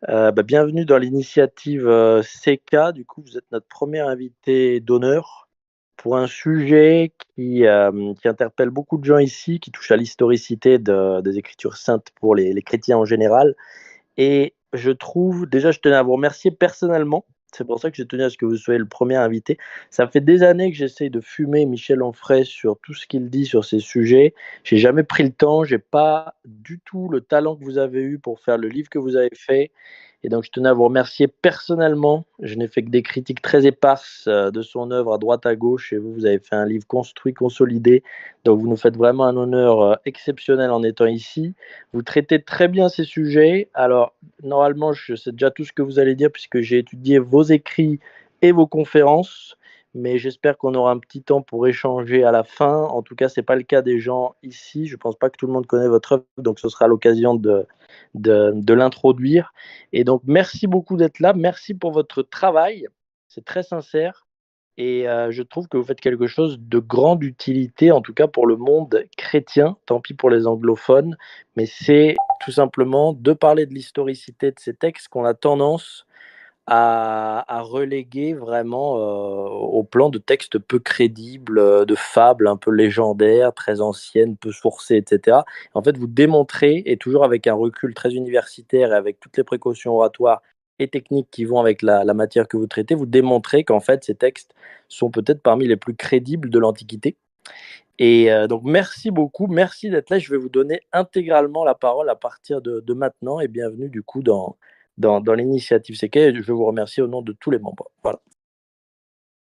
Bienvenue dans l'initiative CK. Du coup, vous êtes notre premier invité d'honneur pour un sujet qui interpelle beaucoup de gens ici, qui touche à l'historicité des Écritures saintes pour les chrétiens en général. Et je trouve, déjà, je tenais à vous remercier personnellement. C'est pour ça que j'ai tenu à ce que vous soyez le premier invité. Ça fait des années que j'essaye de fumer Michel Onfray sur tout ce qu'il dit sur ces sujets. J'ai jamais pris le temps. J'ai pas du tout le talent que vous avez eu pour faire le livre que vous avez fait. Et donc, je tenais à vous remercier personnellement. Je n'ai fait que des critiques très éparses de son œuvre à droite à gauche. Et vous, vous avez fait un livre construit, consolidé. Donc, vous nous faites vraiment un honneur exceptionnel en étant ici. Vous traitez très bien ces sujets. Alors, normalement, je sais déjà tout ce que vous allez dire puisque j'ai étudié vos écrits et vos conférences. Mais j'espère qu'on aura un petit temps pour échanger à la fin. En tout cas, ce n'est pas le cas des gens ici. Je ne pense pas que tout le monde connaît votre œuvre, donc ce sera l'occasion de l'introduire. Et donc, merci beaucoup d'être là. Merci pour votre travail. C'est très sincère. Et je trouve que vous faites quelque chose de grande utilité, en tout cas pour le monde chrétien, tant pis pour les anglophones, mais c'est tout simplement de parler de l'historicité de ces textes qu'on a tendance à reléguer vraiment au plan de textes peu crédibles, de fables un peu légendaires, très anciennes, peu sourcées, etc. En fait, vous démontrez, et toujours avec un recul très universitaire et avec toutes les précautions oratoires et techniques qui vont avec la matière que vous traitez, vous démontrez qu'en fait, ces textes sont peut-être parmi les plus crédibles de l'Antiquité. Et donc, merci beaucoup, merci d'être là. Je vais vous donner intégralement la parole à partir de maintenant et bienvenue du coup dans l'initiative CK. Je veux vous remercier au nom de tous les membres. Voilà.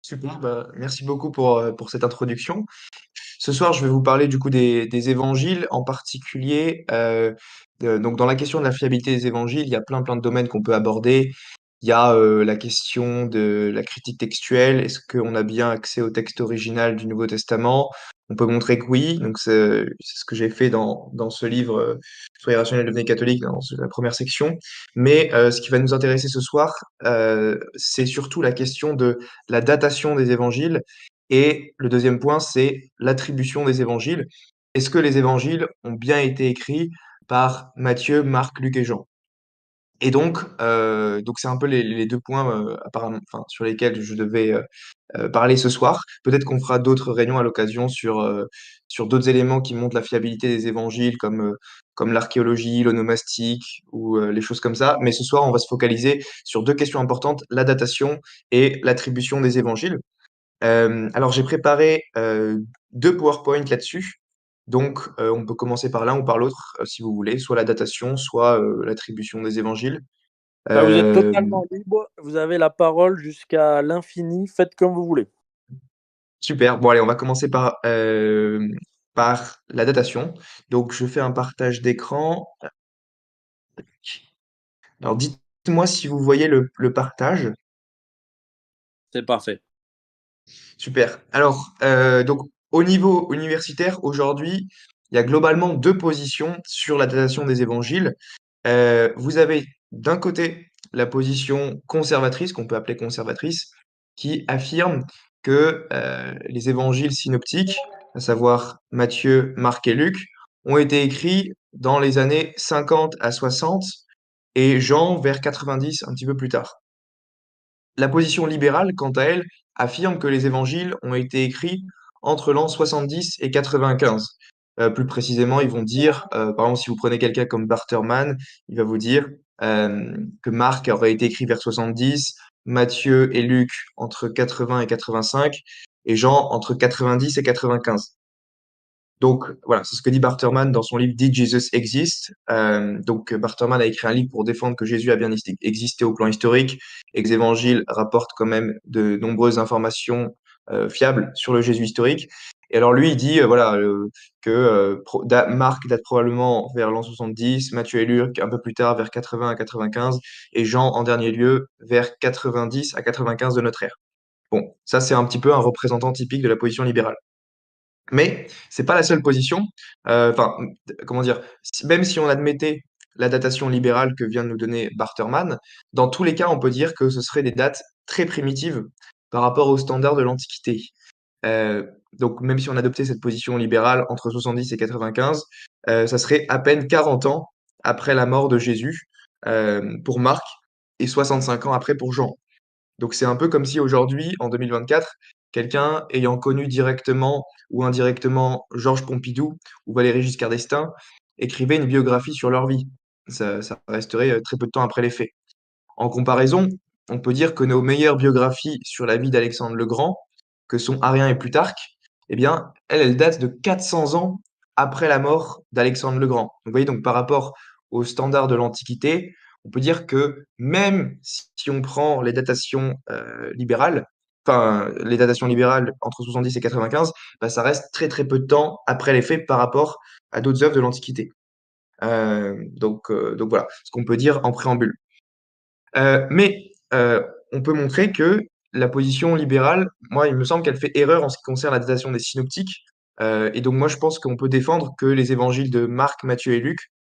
Super, merci beaucoup pour cette introduction. Ce soir, je vais vous parler du coup des évangiles, en particulier, donc dans la question de la fiabilité des évangiles, il y a plein de domaines qu'on peut aborder. Il y a la question de la critique textuelle. Est-ce qu'on a bien accès au texte original du Nouveau Testament? On peut montrer que oui, donc c'est ce que j'ai fait dans ce livre, Soyez rationnel, devenez catholique, dans la première section. Mais ce qui va nous intéresser ce soir, c'est surtout la question de la datation des évangiles. Et le deuxième point, c'est l'attribution des évangiles. Est-ce que les évangiles ont bien été écrits par Matthieu, Marc, Luc et Jean? Et donc c'est un peu les 2 points, apparemment enfin, sur lesquels je devais, parler ce soir. Peut-être qu'on fera d'autres réunions à l'occasion sur d'autres éléments qui montrent la fiabilité des évangiles comme l'archéologie, l'onomastique ou, les choses comme ça. Mais ce soir, on va se focaliser sur 2 questions importantes, la datation et l'attribution des évangiles. Alors j'ai préparé 2 PowerPoint là-dessus. Donc, on peut commencer par l'un ou par l'autre, si vous voulez, soit la datation, soit, l'attribution des évangiles. Vous êtes Hem, totalement libre, vous avez la parole jusqu'à l'infini, faites comme vous voulez. Super. Bon allez, on va commencer par la datation. Donc je fais un partage d'écran. Alors dites-moi si vous voyez le partage. C'est parfait. Super. Alors, donc au niveau universitaire, aujourd'hui, il y a globalement 2 positions sur la datation des évangiles. Vous avez d'un côté la position conservatrice, qu'on peut appeler conservatrice, qui affirme que, les évangiles synoptiques, à savoir Matthieu, Marc et Luc, ont été écrits dans les années 50 à 60 et Jean vers 90, un petit peu plus tard. La position libérale, quant à elle, affirme que les évangiles ont été écrits entre l'an 70 et 95. Plus précisément, ils vont dire, par exemple, si vous prenez quelqu'un comme Barterman, il va vous dire que Marc aurait été écrit vers 70, Matthieu et Luc entre 80 et 85, et Jean entre 90 et 95. Donc voilà, c'est ce que dit Barterman dans son livre Did Jesus Exist? Donc Barterman a écrit un livre pour défendre que Jésus a bien existé au plan historique et que les évangiles rapportent quand même de nombreuses informations fiables sur le Jésus historique. Et alors lui, il dit voilà que Marc date probablement vers l'an 70, Matthieu et Luc un peu plus tard vers 80 à 95, et Jean en dernier lieu vers 90 à 95 de notre ère. Bon, ça c'est un petit peu un représentant typique de la position libérale. Mais c'est pas la seule position. Enfin, comment dire? Même si on admettait la datation libérale que vient de nous donner Barterman, dans tous les cas, on peut dire que ce seraient des dates très primitives par rapport aux standards de l'Antiquité. Donc même si on adoptait cette position libérale entre 70 et 95, ça serait à peine 40 ans après la mort de Jésus. pour Marc et 65 ans après pour Jean. Donc c'est un peu comme si aujourd'hui, en 2024, quelqu'un ayant connu directement ou indirectement Georges Pompidou ou Valéry Giscard d'Estaing écrivait une biographie sur leur vie. Ça resterait très peu de temps après les faits. En comparaison, on peut dire que nos meilleures biographies sur la vie d'Alexandre le Grand, que sont Arrien et Plutarque, eh bien, elles datent de 400 ans après la mort d'Alexandre le Grand. Donc, vous voyez, donc par rapport aux standards de l'Antiquité, on peut dire que même si on prend les datations libérales, enfin les datations libérales entre 70 et 95, bah, ça reste très très peu de temps après les faits par rapport à d'autres œuvres de l'Antiquité. Donc voilà ce qu'on peut dire en préambule. Mais on peut montrer que la position libérale, moi, il me semble qu'elle fait erreur en ce qui concerne la datation des synoptiques. Et donc moi, je pense qu'on peut défendre que les évangiles de Marc, Matthieu et Luc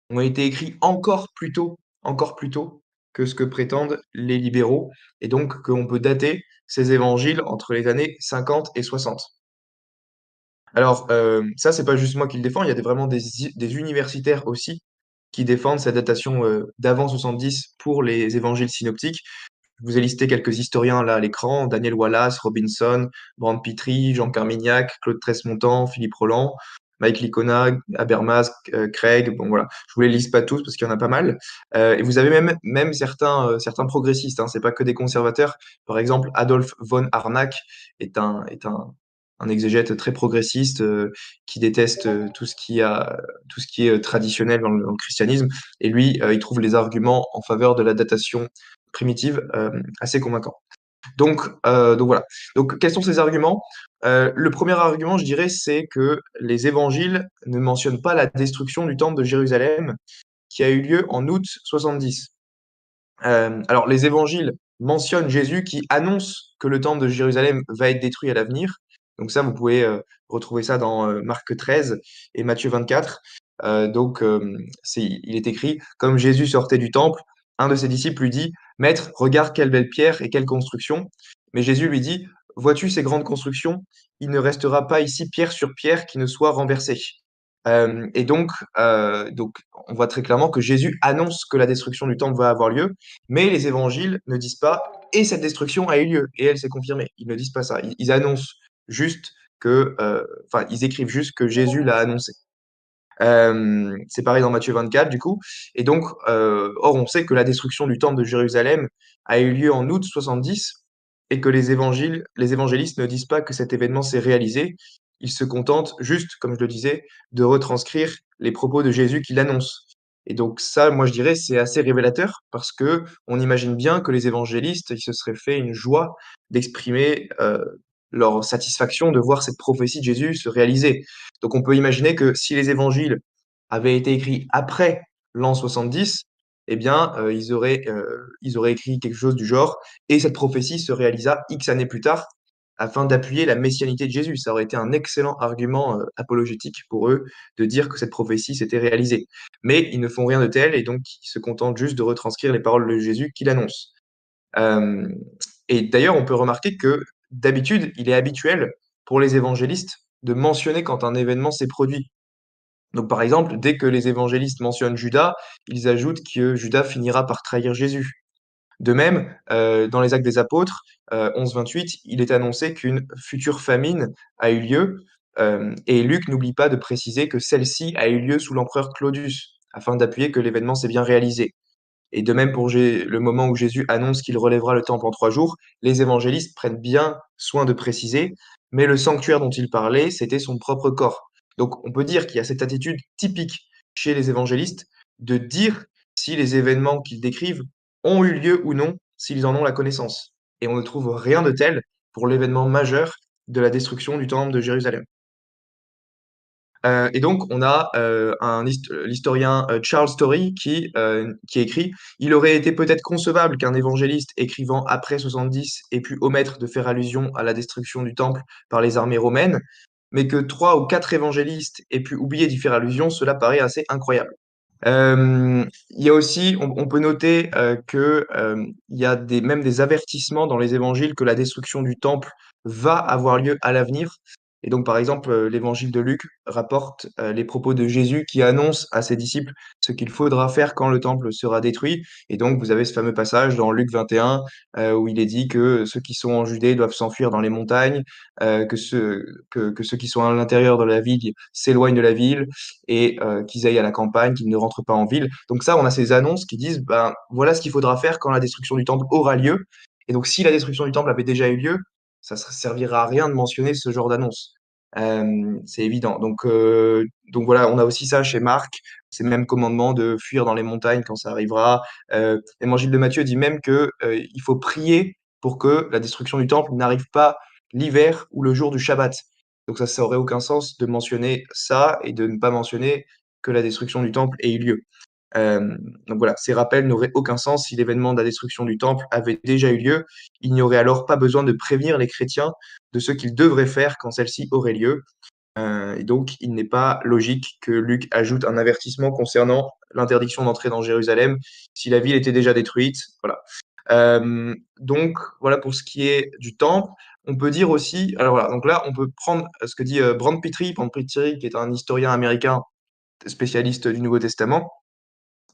ont été écrits encore plus tôt que ce que prétendent les libéraux, et donc qu'on peut dater ces évangiles entre les années 50 et 60. Alors, ça, c'est pas juste moi qui le défends, il y a vraiment des universitaires aussi qui défendent cette datation d'avant 70 pour les évangiles synoptiques. Je vous ai listé quelques historiens là à l'écran, Daniel Wallace, Robinson, Brand Petrie, Jean Carmignac, Claude Tresmontant, Philippe Roland, Mike Licona, Habermas, Craig. Bon voilà, je vous les liste pas tous parce qu'il y en a pas mal. Et vous avez même certains progressistes, hein, c'est pas que des conservateurs. Par exemple, Adolf von Harnack est un exégète très progressiste qui déteste tout ce qui est traditionnel dans le christianisme. Et lui, il trouve les arguments en faveur de la datation primitive assez convaincants. Donc voilà. Donc quels sont ces arguments? Le premier argument, je dirais, c'est que les évangiles ne mentionnent pas la destruction du temple de Jérusalem qui a eu lieu en août 70. Alors les évangiles mentionnent Jésus qui annonce que le temple de Jérusalem va être détruit à l'avenir. Donc ça, vous pouvez retrouver ça dans Marc 13 et Matthieu 24. Il est écrit, comme Jésus sortait du temple, un de ses disciples lui dit, Maître, regarde quelle belle pierre et quelle construction. Mais Jésus lui dit, vois-tu ces grandes constructions? Il ne restera pas ici pierre sur pierre qui ne soit renversée. Donc, on voit très clairement que Jésus annonce que la destruction du temple va avoir lieu, mais les évangiles ne disent pas et cette destruction a eu lieu et elle s'est confirmée. Ils ne disent pas ça. Ils annoncent juste enfin, ils écrivent juste que Jésus l'a annoncé. C'est pareil dans Matthieu 24, du coup. Et donc, or, on sait que la destruction du temple de Jérusalem a eu lieu en août 70 et que les évangélistes ne disent pas que cet événement s'est réalisé. Ils se contentent juste, comme je le disais, de retranscrire les propos de Jésus qu'il annonce. Et donc ça, moi je dirais, c'est assez révélateur parce que on imagine bien que les évangélistes, ils se seraient fait une joie d'exprimer leur satisfaction de voir cette prophétie de Jésus se réaliser. Donc on peut imaginer que si les évangiles avaient été écrits après l'an 70, eh bien, ils auraient écrit quelque chose du genre, et cette prophétie se réalisa X années plus tard, afin d'appuyer la messianité de Jésus. Ça aurait été un excellent argument apologétique pour eux de dire que cette prophétie s'était réalisée. Mais ils ne font rien de tel, et donc ils se contentent juste de retranscrire les paroles de Jésus qu'il annonce. Euh, et d'ailleurs, on peut remarquer que d'habitude, il est habituel pour les évangélistes de mentionner quand un événement s'est produit. Donc, par exemple, dès que les évangélistes mentionnent Judas, ils ajoutent que Judas finira par trahir Jésus. De même, dans les Actes des Apôtres, 11-28, il est annoncé qu'une future famine a eu lieu, et Luc n'oublie pas de préciser que celle-ci a eu lieu sous l'empereur Claudius, afin d'appuyer que l'événement s'est bien réalisé. Et de même pour le moment où Jésus annonce qu'il relèvera le temple en 3 jours, les évangélistes prennent bien soin de préciser, mais le sanctuaire dont il parlait, c'était son propre corps. Donc on peut dire qu'il y a cette attitude typique chez les évangélistes de dire si les événements qu'ils décrivent ont eu lieu ou non, s'ils en ont la connaissance. Et on ne trouve rien de tel pour l'événement majeur de la destruction du temple de Jérusalem. Et donc, on a l'historien Charles Story qui écrit: Il aurait été peut-être concevable qu'un évangéliste écrivant après 70 ait pu omettre de faire allusion à la destruction du temple par les armées romaines, mais que 3 ou 4 évangélistes aient pu oublier d'y faire allusion, cela paraît assez incroyable. Il y a aussi, on peut noter il y a même des avertissements dans les évangiles que la destruction du temple va avoir lieu à l'avenir. Et donc, par exemple, l'évangile de Luc rapporte les propos de Jésus qui annonce à ses disciples ce qu'il faudra faire quand le temple sera détruit. Et donc, vous avez ce fameux passage dans Luc 21 où il est dit que ceux qui sont en Judée doivent s'enfuir dans les montagnes, que ceux qui sont à l'intérieur de la ville s'éloignent de la ville et qu'ils aillent à la campagne, qu'ils ne rentrent pas en ville. Donc ça, on a ces annonces qui disent, ben, voilà ce qu'il faudra faire quand la destruction du temple aura lieu. Et donc, si la destruction du temple avait déjà eu lieu, ça ne servira à rien de mentionner ce genre d'annonce. C'est évident. Donc voilà, on a aussi ça chez Marc, ces mêmes commandements de fuir dans les montagnes quand ça arrivera. L'Évangile de Matthieu dit même que il faut prier pour que la destruction du temple n'arrive pas l'hiver ou le jour du Shabbat. Donc ça aurait aucun sens de mentionner ça et de ne pas mentionner que la destruction du temple ait eu lieu. Euh, donc voilà, ces rappels n'auraient aucun sens si l'événement de la destruction du temple avait déjà eu lieu. Il n'y aurait alors pas besoin de prévenir les chrétiens de ce qu'ils devraient faire quand celle-ci aurait lieu. Et donc, il n'est pas logique que Luc ajoute un avertissement concernant l'interdiction d'entrer dans Jérusalem si la ville était déjà détruite. Voilà. Donc, voilà pour ce qui est du temple. On peut dire aussi, alors voilà, donc là, on peut prendre ce que dit Brand Pittri, qui est un historien américain spécialiste du Nouveau Testament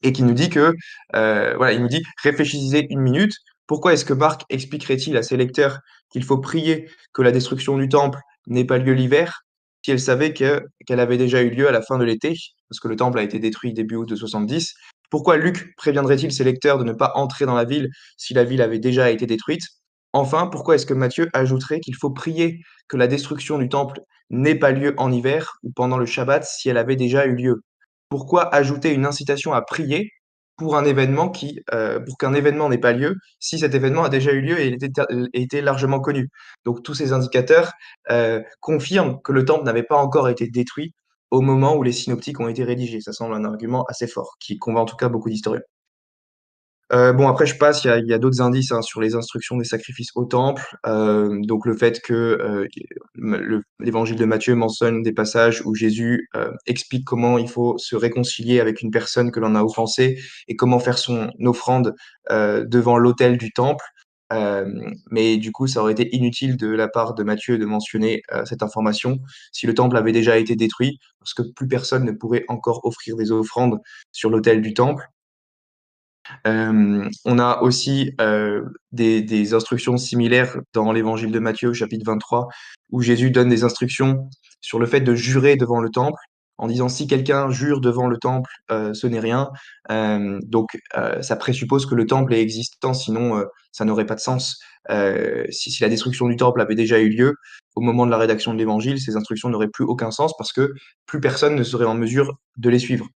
et qui nous dit que, voilà, il nous dit, réfléchissez une minute, pourquoi est-ce que Marc expliquerait-il à ses lecteurs qu'il faut prier que la destruction du temple n'ait pas lieu l'hiver, si elle savait qu'elle avait déjà eu lieu à la fin de l'été, parce que le temple a été détruit début août de 70. Pourquoi Luc préviendrait-il ses lecteurs de ne pas entrer dans la ville si la ville avait déjà été détruite? Enfin, pourquoi est-ce que Matthieu ajouterait qu'il faut prier que la destruction du temple n'ait pas lieu en hiver ou pendant le Shabbat si elle avait déjà eu lieu? Pourquoi ajouter une incitation à prier pour un événement pour qu'un événement n'ait pas lieu, si cet événement a déjà eu lieu et était largement connu? Donc tous ces indicateurs confirment que le temple n'avait pas encore été détruit au moment où les synoptiques ont été rédigés. Ça semble un argument assez fort, qui convainc en tout cas beaucoup d'historiens. Bon, après, je passe, il y a d'autres indices hein, sur les instructions des sacrifices au temple. Donc, le fait que l'évangile de Matthieu mentionne des passages où Jésus explique comment il faut se réconcilier avec une personne que l'on a offensée et comment faire son offrande devant l'autel du temple. Euh, mais du coup, ça aurait été inutile de la part de Matthieu de mentionner cette information si le temple avait déjà été détruit, parce que plus personne ne pourrait encore offrir des offrandes sur l'autel du temple. On a aussi des instructions similaires dans l'évangile de Matthieu au chapitre 23, où Jésus donne des instructions sur le fait de jurer devant le temple, en disant si quelqu'un jure devant le temple, ce n'est rien. Ça présuppose que le temple est existant, sinon ça n'aurait pas de sens. Si la destruction du temple avait déjà eu lieu, au moment de la rédaction de l'évangile, ces instructions n'auraient plus aucun sens parce que plus personne ne serait en mesure de les suivre.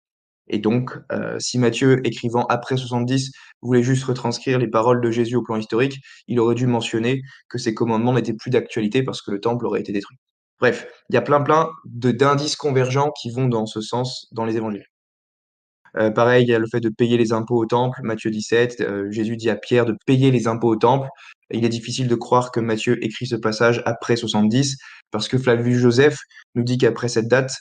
Et donc, si Matthieu, écrivant après 70, voulait juste retranscrire les paroles de Jésus au plan historique, il aurait dû mentionner que ces commandements n'étaient plus d'actualité parce que le temple aurait été détruit. Bref, il y a plein d'indices convergents qui vont dans ce sens dans les évangiles. Pareil, il y a le fait de payer les impôts au temple, Matthieu 17, Jésus dit à Pierre de payer les impôts au temple. Il est difficile de croire que Matthieu écrit ce passage après 70, parce que Flavius Joseph nous dit qu'après cette date,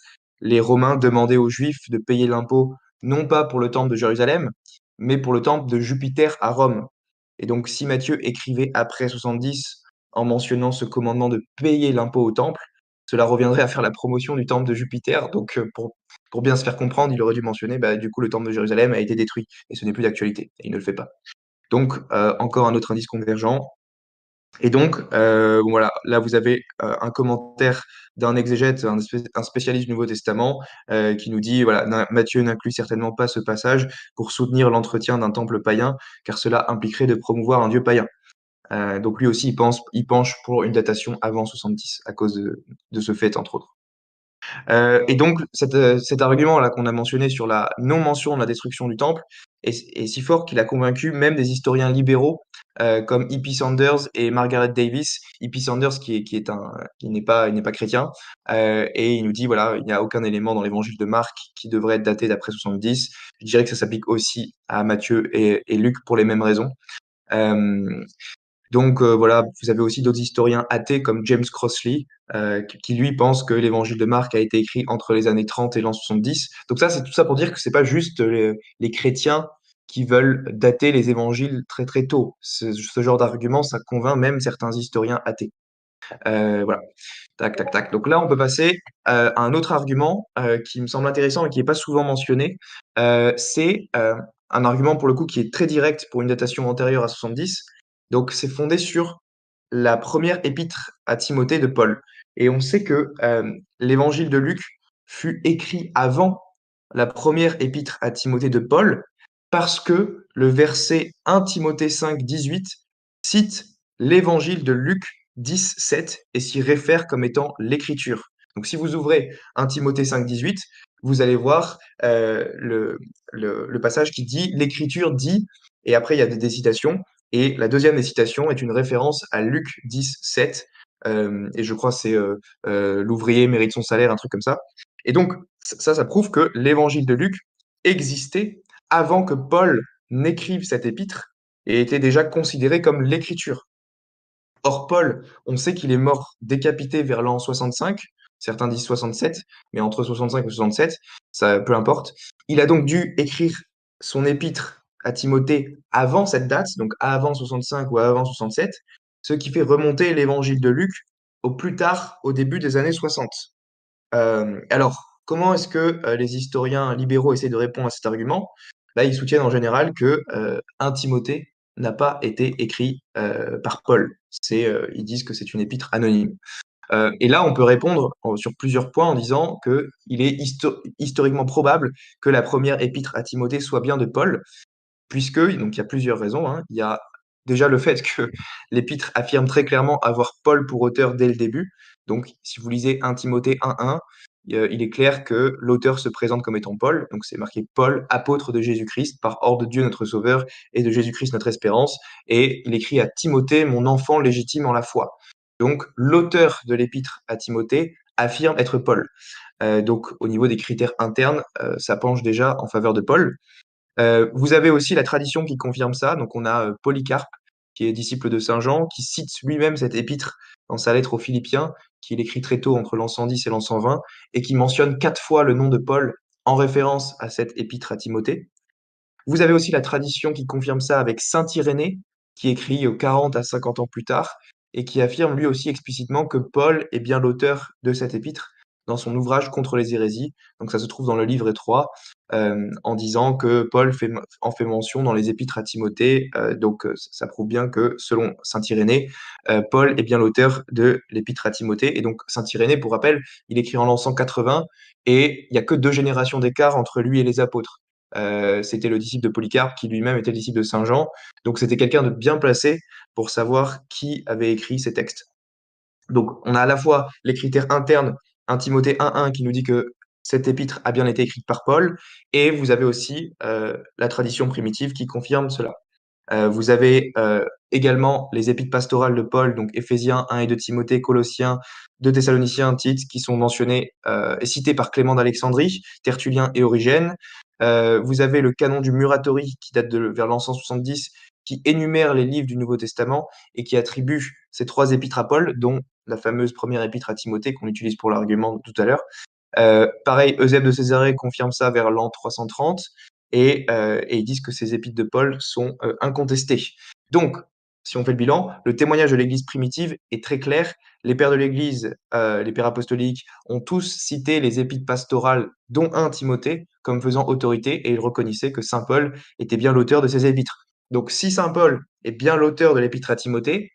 les Romains demandaient aux Juifs de payer l'impôt non pas pour le temple de Jérusalem, mais pour le temple de Jupiter à Rome. Et donc, si Matthieu écrivait après 70 en mentionnant ce commandement de payer l'impôt au temple, cela reviendrait à faire la promotion du temple de Jupiter. Donc, pour bien se faire comprendre, il aurait dû mentionner, bah, du coup, le temple de Jérusalem a été détruit et ce n'est plus d'actualité. Et il ne le fait pas. Donc, encore un autre indice convergent. Et donc, voilà, là, vous avez un commentaire d'un exégète, un spécialiste du Nouveau Testament, qui nous dit, voilà, Matthieu n'inclut certainement pas ce passage pour soutenir l'entretien d'un temple païen, car cela impliquerait de promouvoir un dieu païen. Donc lui aussi, il penche pour une datation avant 70, à cause de ce fait, entre autres. Et donc, cet argument-là qu'on a mentionné sur la non-mention de la destruction du temple est si fort qu'il a convaincu même des historiens libéraux comme E.P. Sanders et Margaret Davis. E.P. Sanders il n'est pas chrétien et il nous dit voilà, il n'y a aucun élément dans l'évangile de Marc qui devrait être daté d'après 70. Je dirais que ça s'applique aussi à Matthieu et Luc pour les mêmes raisons. Euh, donc voilà, vous avez aussi d'autres historiens athées comme James Crossley, qui lui pense que l'évangile de Marc a été écrit entre les années 30 et l'an 70. Donc ça, c'est tout ça pour dire que c'est pas juste les chrétiens qui veulent dater les évangiles très très tôt. Ce genre d'argument, ça convainc même certains historiens athées. Voilà. Tac, tac, tac. Donc là, on peut passer à un autre argument qui me semble intéressant et qui n'est pas souvent mentionné. C'est un argument pour le coup qui est très direct pour une datation antérieure à 70. Donc c'est fondé sur la première épître à Timothée de Paul. Et on sait que l'évangile de Luc fut écrit avant la première épître à Timothée de Paul parce que le verset 1 Timothée 5, 18 cite l'évangile de Luc 10, 7 et s'y réfère comme étant l'écriture. Donc si vous ouvrez 1 Timothée 5, 18, vous allez voir le passage qui dit l'écriture dit, et après il y a des citations, et la deuxième des citations est une référence à Luc 10, 7, et je crois que c'est l'ouvrier mérite son salaire, un truc comme ça. Et donc ça prouve que l'évangile de Luc existait avant que Paul n'écrive cette épître et était déjà considéré comme l'écriture. Or, Paul, on sait qu'il est mort décapité vers l'an 65, certains disent 67, mais entre 65 et 67, ça peu importe. Il a donc dû écrire son épître à Timothée avant cette date, donc avant 65 ou avant 67, ce qui fait remonter l'évangile de Luc au plus tard, au début des années 60. Alors, comment est-ce que les historiens libéraux essaient de répondre à cet argument? Là, ils soutiennent en général que 1 Timothée n'a pas été écrit par Paul. Ils disent que c'est une épître anonyme. Et là, on peut répondre sur plusieurs points en disant qu'il est historiquement probable que la première épître à Timothée soit bien de Paul, puisque, donc il y a plusieurs raisons, hein. Il y a déjà le fait que l'épître affirme très clairement avoir Paul pour auteur dès le début. Donc, si vous lisez 1 Timothée 1.1, il est clair que l'auteur se présente comme étant Paul. Donc, c'est marqué Paul, apôtre de Jésus-Christ, par ordre de Dieu notre Sauveur et de Jésus-Christ notre espérance. Et il écrit à Timothée, mon enfant légitime en la foi. Donc, l'auteur de l'épître à Timothée affirme être Paul. Donc, au niveau des critères internes, ça penche déjà en faveur de Paul. Vous avez aussi la tradition qui confirme ça. Donc, on a Polycarpe, qui est disciple de Saint Jean, qui cite lui-même cette épître dans sa lettre aux Philippiens, qu'il écrit très tôt, entre l'an 110 et l'an 120, et qui mentionne 4 fois le nom de Paul en référence à cette épître à Timothée. Vous avez aussi la tradition qui confirme ça avec Saint Irénée, qui écrit 40 à 50 ans plus tard, et qui affirme lui aussi explicitement que Paul est bien l'auteur de cette épître dans son ouvrage contre les hérésies. Donc ça se trouve dans le livre 3, en disant que Paul en fait mention dans les épîtres à Timothée. Donc ça prouve bien que selon Saint Irénée, Paul est bien l'auteur de l'épître à Timothée. Et donc Saint Irénée, pour rappel, il écrit en l'an 180, et il n'y a que 2 générations d'écart entre lui et les apôtres. C'était le disciple de Polycarpe qui lui-même était le disciple de Saint Jean. Donc c'était quelqu'un de bien placé pour savoir qui avait écrit ces textes. Donc on a à la fois les critères internes, 1 Timothée 1.1 qui nous dit que cette épître a bien été écrite par Paul, et vous avez aussi la tradition primitive qui confirme cela. Vous avez également les épîtres pastorales de Paul, donc Éphésiens 1 et 2 Timothée, Colossiens, 2 Thessaloniciens, Tite, qui sont mentionnés et cités par Clément d'Alexandrie, Tertullien et Origène. Vous avez le canon du Muratori qui date de vers l'an 170, qui énumère les livres du Nouveau Testament et qui attribue ces 3 épîtres à Paul, dont la fameuse première épître à Timothée qu'on utilise pour l'argument tout à l'heure. Pareil, Eusèbe de Césarée confirme ça vers l'an 330, et ils disent que ces épîtres de Paul sont incontestés. Donc, si on fait le bilan, le témoignage de l'Église primitive est très clair. Les pères de l'Église, les pères apostoliques, ont tous cité les épîtres pastorales, dont 1 Timothée, comme faisant autorité, et ils reconnaissaient que Saint Paul était bien l'auteur de ces épîtres. Donc, si Saint Paul est bien l'auteur de l'épître à Timothée,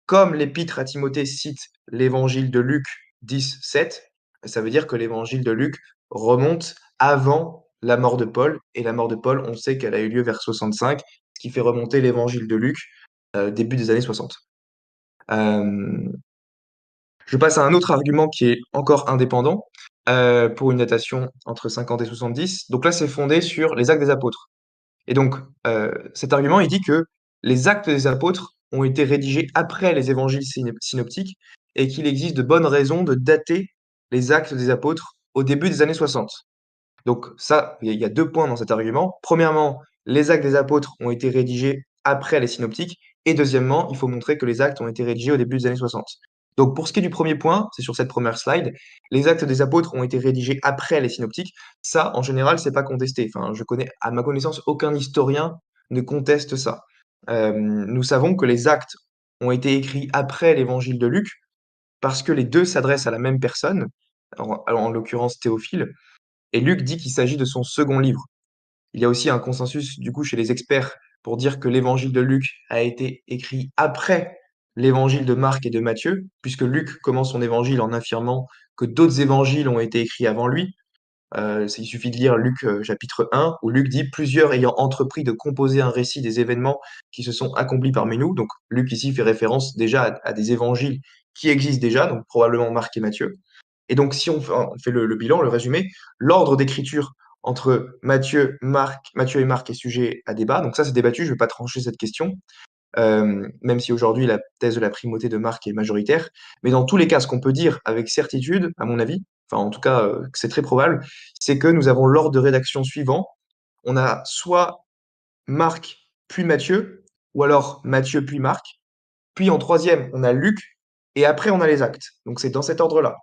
comme l'épître à Timothée cite l'évangile de Luc 10, 7, ça veut dire que l'évangile de Luc remonte avant la mort de Paul. Et la mort de Paul, on sait qu'elle a eu lieu vers 65, ce qui fait remonter l'évangile de Luc début des années 60. Euh, je passe à un autre argument qui est encore indépendant pour une datation entre 50 et 70. Donc là, c'est fondé sur les actes des apôtres. Et donc, cet argument, il dit que les actes des apôtres ont été rédigés après les évangiles synoptiques et qu'il existe de bonnes raisons de dater les actes des apôtres au début des années 60. Donc ça, il y a 2 points dans cet argument. Premièrement, les actes des apôtres ont été rédigés après les synoptiques. Et deuxièmement, il faut montrer que les actes ont été rédigés au début des années 60. Donc pour ce qui est du premier point, c'est sur cette première slide, les actes des apôtres ont été rédigés après les synoptiques. Ça, en général, c'est pas contesté. Enfin, je connais, à ma connaissance, aucun historien ne conteste ça. Nous savons que les actes ont été écrits après l'évangile de Luc, parce que les deux s'adressent à la même personne, en l'occurrence Théophile, et Luc dit qu'il s'agit de son second livre. Il y a aussi un consensus, du coup, chez les experts pour dire que l'évangile de Luc a été écrit après l'évangile de Marc et de Matthieu, puisque Luc commence son évangile en affirmant que d'autres évangiles ont été écrits avant lui. Il suffit de lire Luc chapitre 1, où Luc dit plusieurs ayant entrepris de composer un récit des événements qui se sont accomplis parmi nous. Donc Luc ici fait référence déjà à des évangiles qui existent déjà, donc probablement Marc et Matthieu. Et donc si on fait le bilan, le résumé, l'ordre d'écriture entre Matthieu et Marc est sujet à débat. Donc ça c'est débattu, je ne vais pas trancher cette question, même si aujourd'hui la thèse de la primauté de Marc est majoritaire. Mais dans tous les cas, ce qu'on peut dire avec certitude, à mon avis, enfin en tout cas que c'est très probable, c'est que nous avons l'ordre de rédaction suivant. On a soit Marc puis Matthieu, ou alors Matthieu puis Marc, puis en troisième on a Luc, et après on a les actes. Donc c'est dans cet ordre-là.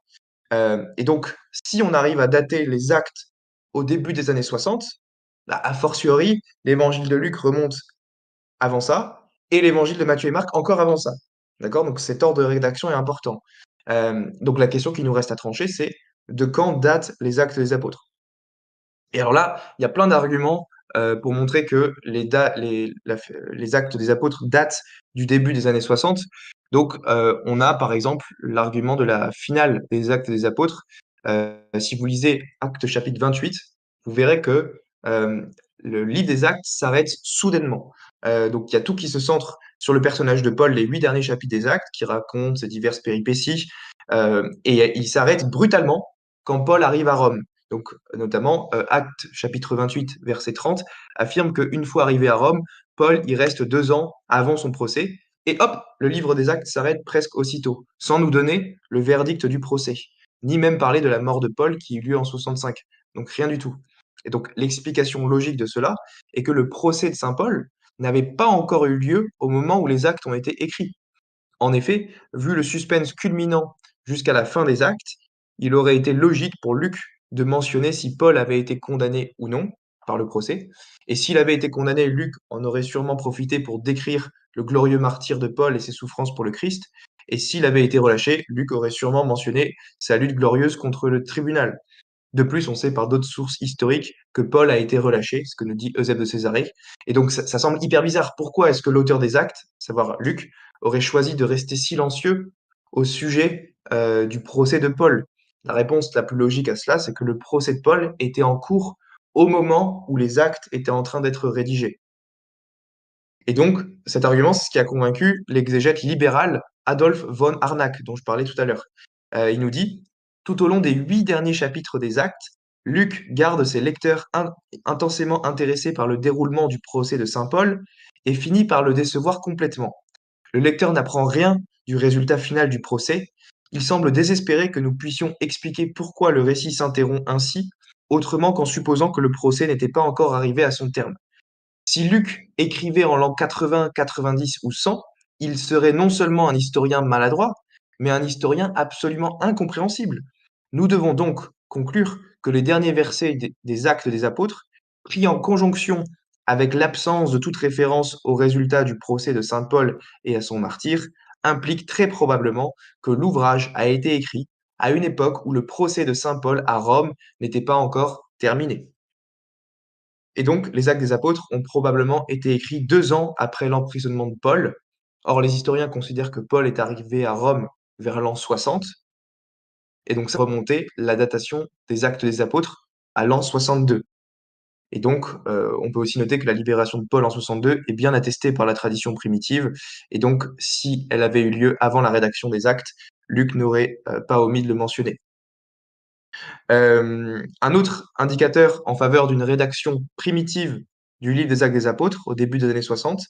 Et donc si on arrive à dater les actes au début des années 60, bah, a fortiori, l'évangile de Luc remonte avant ça, et l'évangile de Matthieu et Marc encore avant ça. D'accord? Donc cet ordre de rédaction est important. Donc la question qui nous reste à trancher, c'est de quand datent les actes des apôtres? Et alors là, il y a plein d'arguments pour montrer que les actes des apôtres datent du début des années 60. Donc on a par exemple l'argument de la finale des actes des apôtres. Si vous lisez Actes chapitre 28, vous verrez que euh, le livre des actes s'arrête soudainement. Donc il y a tout qui se centre sur le personnage de Paul, les 8 derniers chapitres des actes, qui racontent ses diverses péripéties, et il s'arrête brutalement quand Paul arrive à Rome. Donc, notamment, Actes chapitre 28, verset 30, affirme qu'une fois arrivé à Rome, Paul y reste 2 ans avant son procès, et hop, le livre des Actes s'arrête presque aussitôt, sans nous donner le verdict du procès, ni même parler de la mort de Paul qui eut lieu en 65. Donc rien du tout. Et donc l'explication logique de cela est que le procès de Saint Paul n'avait pas encore eu lieu au moment où les actes ont été écrits. En effet, vu le suspense culminant jusqu'à la fin des actes, il aurait été logique pour Luc de mentionner si Paul avait été condamné ou non par le procès. Et s'il avait été condamné, Luc en aurait sûrement profité pour décrire le glorieux martyre de Paul et ses souffrances pour le Christ. Et s'il avait été relâché, Luc aurait sûrement mentionné sa lutte glorieuse contre le tribunal. De plus, on sait par d'autres sources historiques que Paul a été relâché, ce que nous dit Eusèbe de Césarée. Et donc, ça semble hyper bizarre. Pourquoi est-ce que l'auteur des actes, savoir Luc, aurait choisi de rester silencieux au sujet du procès de Paul? La réponse la plus logique à cela, c'est que le procès de Paul était en cours au moment où les actes étaient en train d'être rédigés. Et donc, cet argument, c'est ce qui a convaincu l'exégète libéral Adolphe von Harnack, dont je parlais tout à l'heure. Il nous dit, tout au long des 8 derniers chapitres des Actes, Luc garde ses lecteurs intensément intéressés par le déroulement du procès de Saint Paul et finit par le décevoir complètement. Le lecteur n'apprend rien du résultat final du procès. Il semble désespéré que nous puissions expliquer pourquoi le récit s'interrompt ainsi, autrement qu'en supposant que le procès n'était pas encore arrivé à son terme. Si Luc écrivait en l'an 80, 90 ou 100, il serait non seulement un historien maladroit, mais un historien absolument incompréhensible. Nous devons donc conclure que les derniers versets des Actes des Apôtres, pris en conjonction avec l'absence de toute référence au résultat du procès de saint Paul et à son martyre, impliquent très probablement que l'ouvrage a été écrit à une époque où le procès de saint Paul à Rome n'était pas encore terminé. Et donc, les Actes des Apôtres ont probablement été écrits 2 ans après l'emprisonnement de Paul. Or, les historiens considèrent que Paul est arrivé à Rome vers l'an 60, et donc ça remontait la datation des Actes des Apôtres à l'an 62. Et donc, on peut aussi noter que la libération de Paul en 62 est bien attestée par la tradition primitive, et donc si elle avait eu lieu avant la rédaction des Actes, Luc n'aurait pas omis de le mentionner. Un autre indicateur en faveur d'une rédaction primitive du livre des Actes des Apôtres au début des années 60,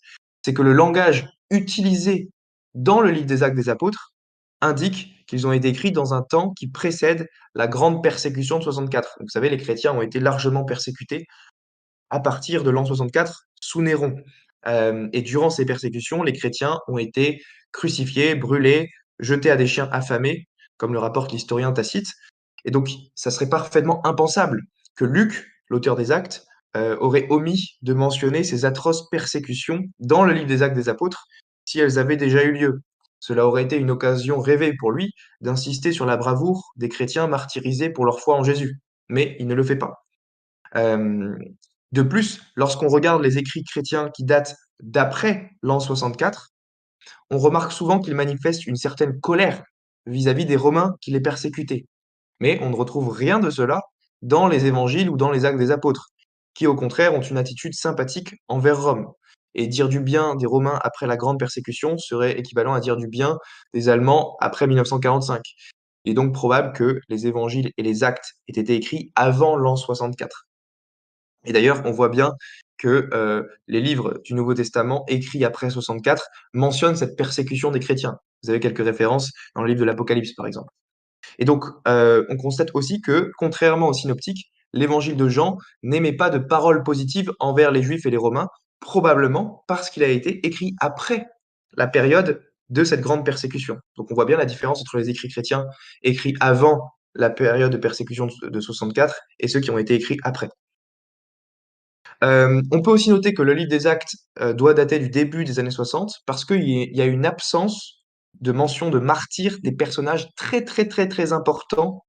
c'est que le langage utilisé dans le livre des Actes des Apôtres indique qu'ils ont été écrits dans un temps qui précède la grande persécution de 64. Donc, vous savez, les chrétiens ont été largement persécutés à partir de l'an 64 sous Néron. Et durant ces persécutions, les chrétiens ont été crucifiés, brûlés, jetés à des chiens affamés, comme le rapporte l'historien Tacite. Et donc, ça serait parfaitement impensable que Luc, l'auteur des Actes, aurait omis de mentionner ces atroces persécutions dans le livre des Actes des Apôtres si elles avaient déjà eu lieu. Cela aurait été une occasion rêvée pour lui d'insister sur la bravoure des chrétiens martyrisés pour leur foi en Jésus. Mais il ne le fait pas. Euh, de plus, lorsqu'on regarde les écrits chrétiens qui datent d'après l'an 64, on remarque souvent qu'ils manifestent une certaine colère vis-à-vis des Romains qui les persécutaient. Mais on ne retrouve rien de cela dans les évangiles ou dans les actes des apôtres, qui au contraire ont une attitude sympathique envers Rome. Et dire du bien des Romains après la grande persécution serait équivalent à dire du bien des Allemands après 1945. Il est donc probable que les évangiles et les actes aient été écrits avant l'an 64. Et d'ailleurs, on voit bien que les livres du Nouveau Testament écrits après 64 mentionnent cette persécution des chrétiens. Vous avez quelques références dans le livre de l'Apocalypse, par exemple. Et donc, on constate aussi que, contrairement aux synoptiques, l'évangile de Jean n'émet pas de paroles positives envers les Juifs et les Romains, probablement parce qu'il a été écrit après la période de cette grande persécution. Donc, on voit bien la différence entre les écrits chrétiens écrits avant la période de persécution de 64 et ceux qui ont été écrits après. On peut aussi noter que le livre des Actes doit dater du début des années 60 parce qu'il y a une absence de mention de martyrs des personnages très très très très importants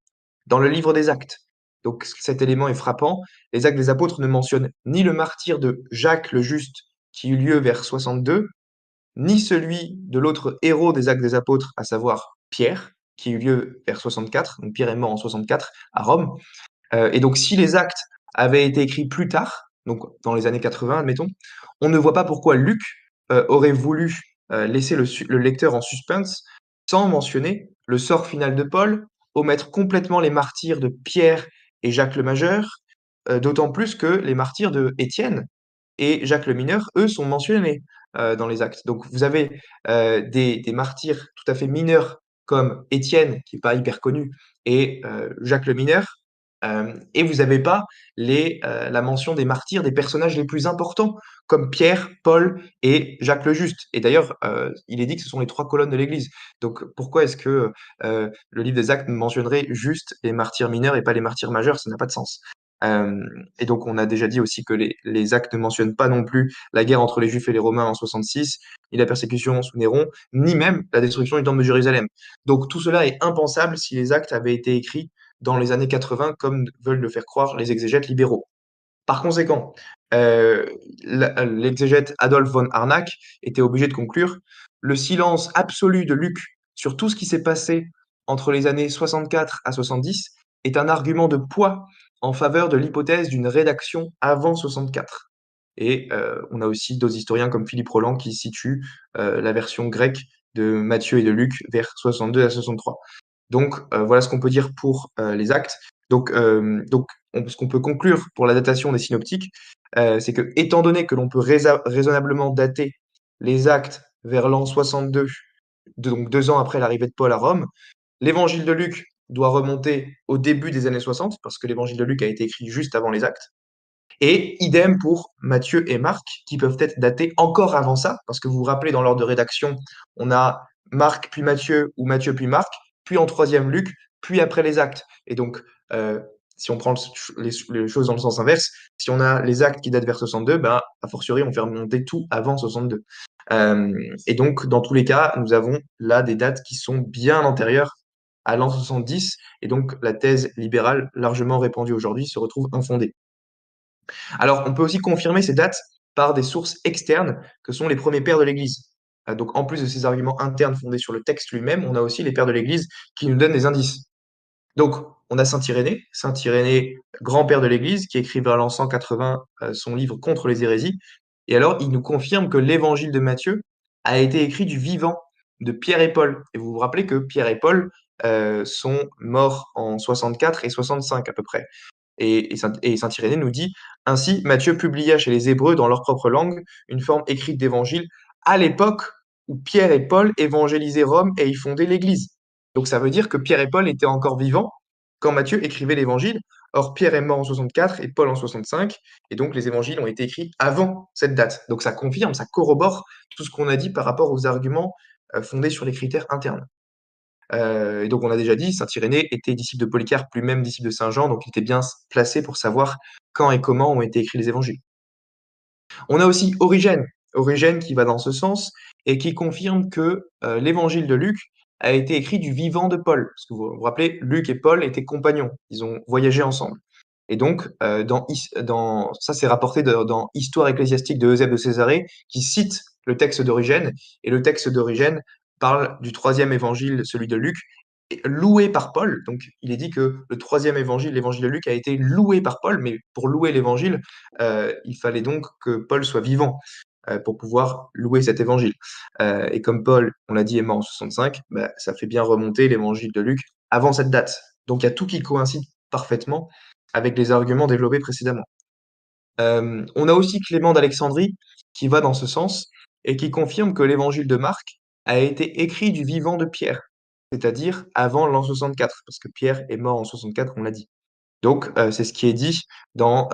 dans le livre des Actes. Donc cet élément est frappant. Les Actes des Apôtres ne mentionnent ni le martyre de Jacques le Juste qui eut lieu vers 62, ni celui de l'autre héros des Actes des Apôtres, à savoir Pierre, qui eut lieu vers 64. Donc Pierre est mort en 64 à Rome. Et donc, si les actes avaient été écrits plus tard, donc dans les années 80, admettons, on ne voit pas pourquoi Luc aurait voulu laisser le lecteur en suspense sans mentionner le sort final de Paul, omettre complètement les martyrs de Pierre et Jacques le Majeur, d'autant plus que les martyrs de Étienne et Jacques le Mineur, eux, sont mentionnés dans les actes. Donc, vous avez des martyrs tout à fait mineurs comme Étienne, qui n'est pas hyper connu, et Jacques le Mineur, et vous n'avez pas la mention des martyrs des personnages les plus importants, comme Pierre, Paul et Jacques le Juste. Et d'ailleurs, il est dit que ce sont les trois colonnes de l'Église. Donc pourquoi est-ce que le livre des Actes mentionnerait juste les martyrs mineurs et pas les martyrs majeurs? Ça n'a pas de sens. Et donc on a déjà dit aussi que les Actes ne mentionnent pas non plus la guerre entre les Juifs et les Romains en 66, ni la persécution sous Néron, ni même la destruction du temple de Jérusalem. Donc tout cela est impensable si les Actes avaient été écrits dans les années 80, comme veulent le faire croire les exégètes libéraux. Par conséquent, l'exégète Adolf von Harnack était obligé de conclure le silence absolu de Luc sur tout ce qui s'est passé entre les années 64 à 70 est un argument de poids en faveur de l'hypothèse d'une rédaction avant 64. Et on a aussi d'autres historiens comme Philippe Roland qui situent la version grecque de Matthieu et de Luc vers 62 à 63. Donc voilà ce qu'on peut dire pour les actes. Donc ce qu'on peut conclure pour la datation des synoptiques, c'est que étant donné que l'on peut raisonnablement dater les actes vers l'an 62, donc 2 ans après l'arrivée de Paul à Rome, l'évangile de Luc doit remonter au début des années 60, parce que l'évangile de Luc a été écrit juste avant les actes. Et idem pour Matthieu et Marc, qui peuvent être datés encore avant ça, parce que vous vous rappelez, dans l'ordre de rédaction, on a Marc puis Matthieu, ou Matthieu puis Marc, puis en troisième Luc, puis après les actes. Et donc, si on prend les choses dans le sens inverse, si on a les actes qui datent vers 62, ben, a fortiori, on fait remonter tout avant 62. Et donc, dans tous les cas, nous avons là des dates qui sont bien antérieures à l'an 70, et donc la thèse libérale largement répandue aujourd'hui se retrouve infondée. Alors, on peut aussi confirmer ces dates par des sources externes que sont les premiers pères de l'Église. Donc, en plus de ces arguments internes fondés sur le texte lui-même, on a aussi les pères de l'Église qui nous donnent des indices. Donc, on a Saint Irénée, grand-père de l'Église, qui écrit vers l'an 180 son livre Contre les hérésies. Et alors, il nous confirme que l'évangile de Matthieu a été écrit du vivant de Pierre et Paul. Et vous vous rappelez que Pierre et Paul sont morts en 64 et 65 à peu près. Et Saint Irénée nous dit ainsi, Matthieu publia chez les Hébreux dans leur propre langue une forme écrite d'évangile à l'époque où Pierre et Paul évangélisaient Rome et y fondaient l'Église. Donc ça veut dire que Pierre et Paul étaient encore vivants quand Matthieu écrivait l'Évangile. Or, Pierre est mort en 64 et Paul en 65, et donc les évangiles ont été écrits avant cette date. Donc ça confirme, ça corrobore tout ce qu'on a dit par rapport aux arguments fondés sur les critères internes. Et donc on a déjà dit, Saint Irénée était disciple de Polycarpe, lui-même disciple de Saint Jean, donc il était bien placé pour savoir quand et comment ont été écrits les évangiles. On a aussi Origène, Origène qui va dans ce sens et qui confirme que l'évangile de Luc a été écrit du vivant de Paul. Parce que vous vous rappelez, Luc et Paul étaient compagnons, ils ont voyagé ensemble. Et donc, ça c'est rapporté dans Histoire ecclésiastique de Eusèbe de Césarée, qui cite le texte d'Origène, et le texte d'Origène parle du troisième évangile, celui de Luc, loué par Paul. Donc, il est dit que le troisième évangile, l'évangile de Luc, a été loué par Paul, mais pour louer l'évangile, il fallait donc que Paul soit vivant pour pouvoir louer cet évangile. Et comme Paul, on l'a dit, est mort en 65, bah, ça fait bien remonter l'évangile de Luc avant cette date. Donc, il y a tout qui coïncide parfaitement avec les arguments développés précédemment. On a aussi Clément d'Alexandrie qui va dans ce sens et qui confirme que l'évangile de Marc a été écrit du vivant de Pierre, c'est-à-dire avant l'an 64, parce que Pierre est mort en 64, on l'a dit. Donc, c'est ce qui est dit dans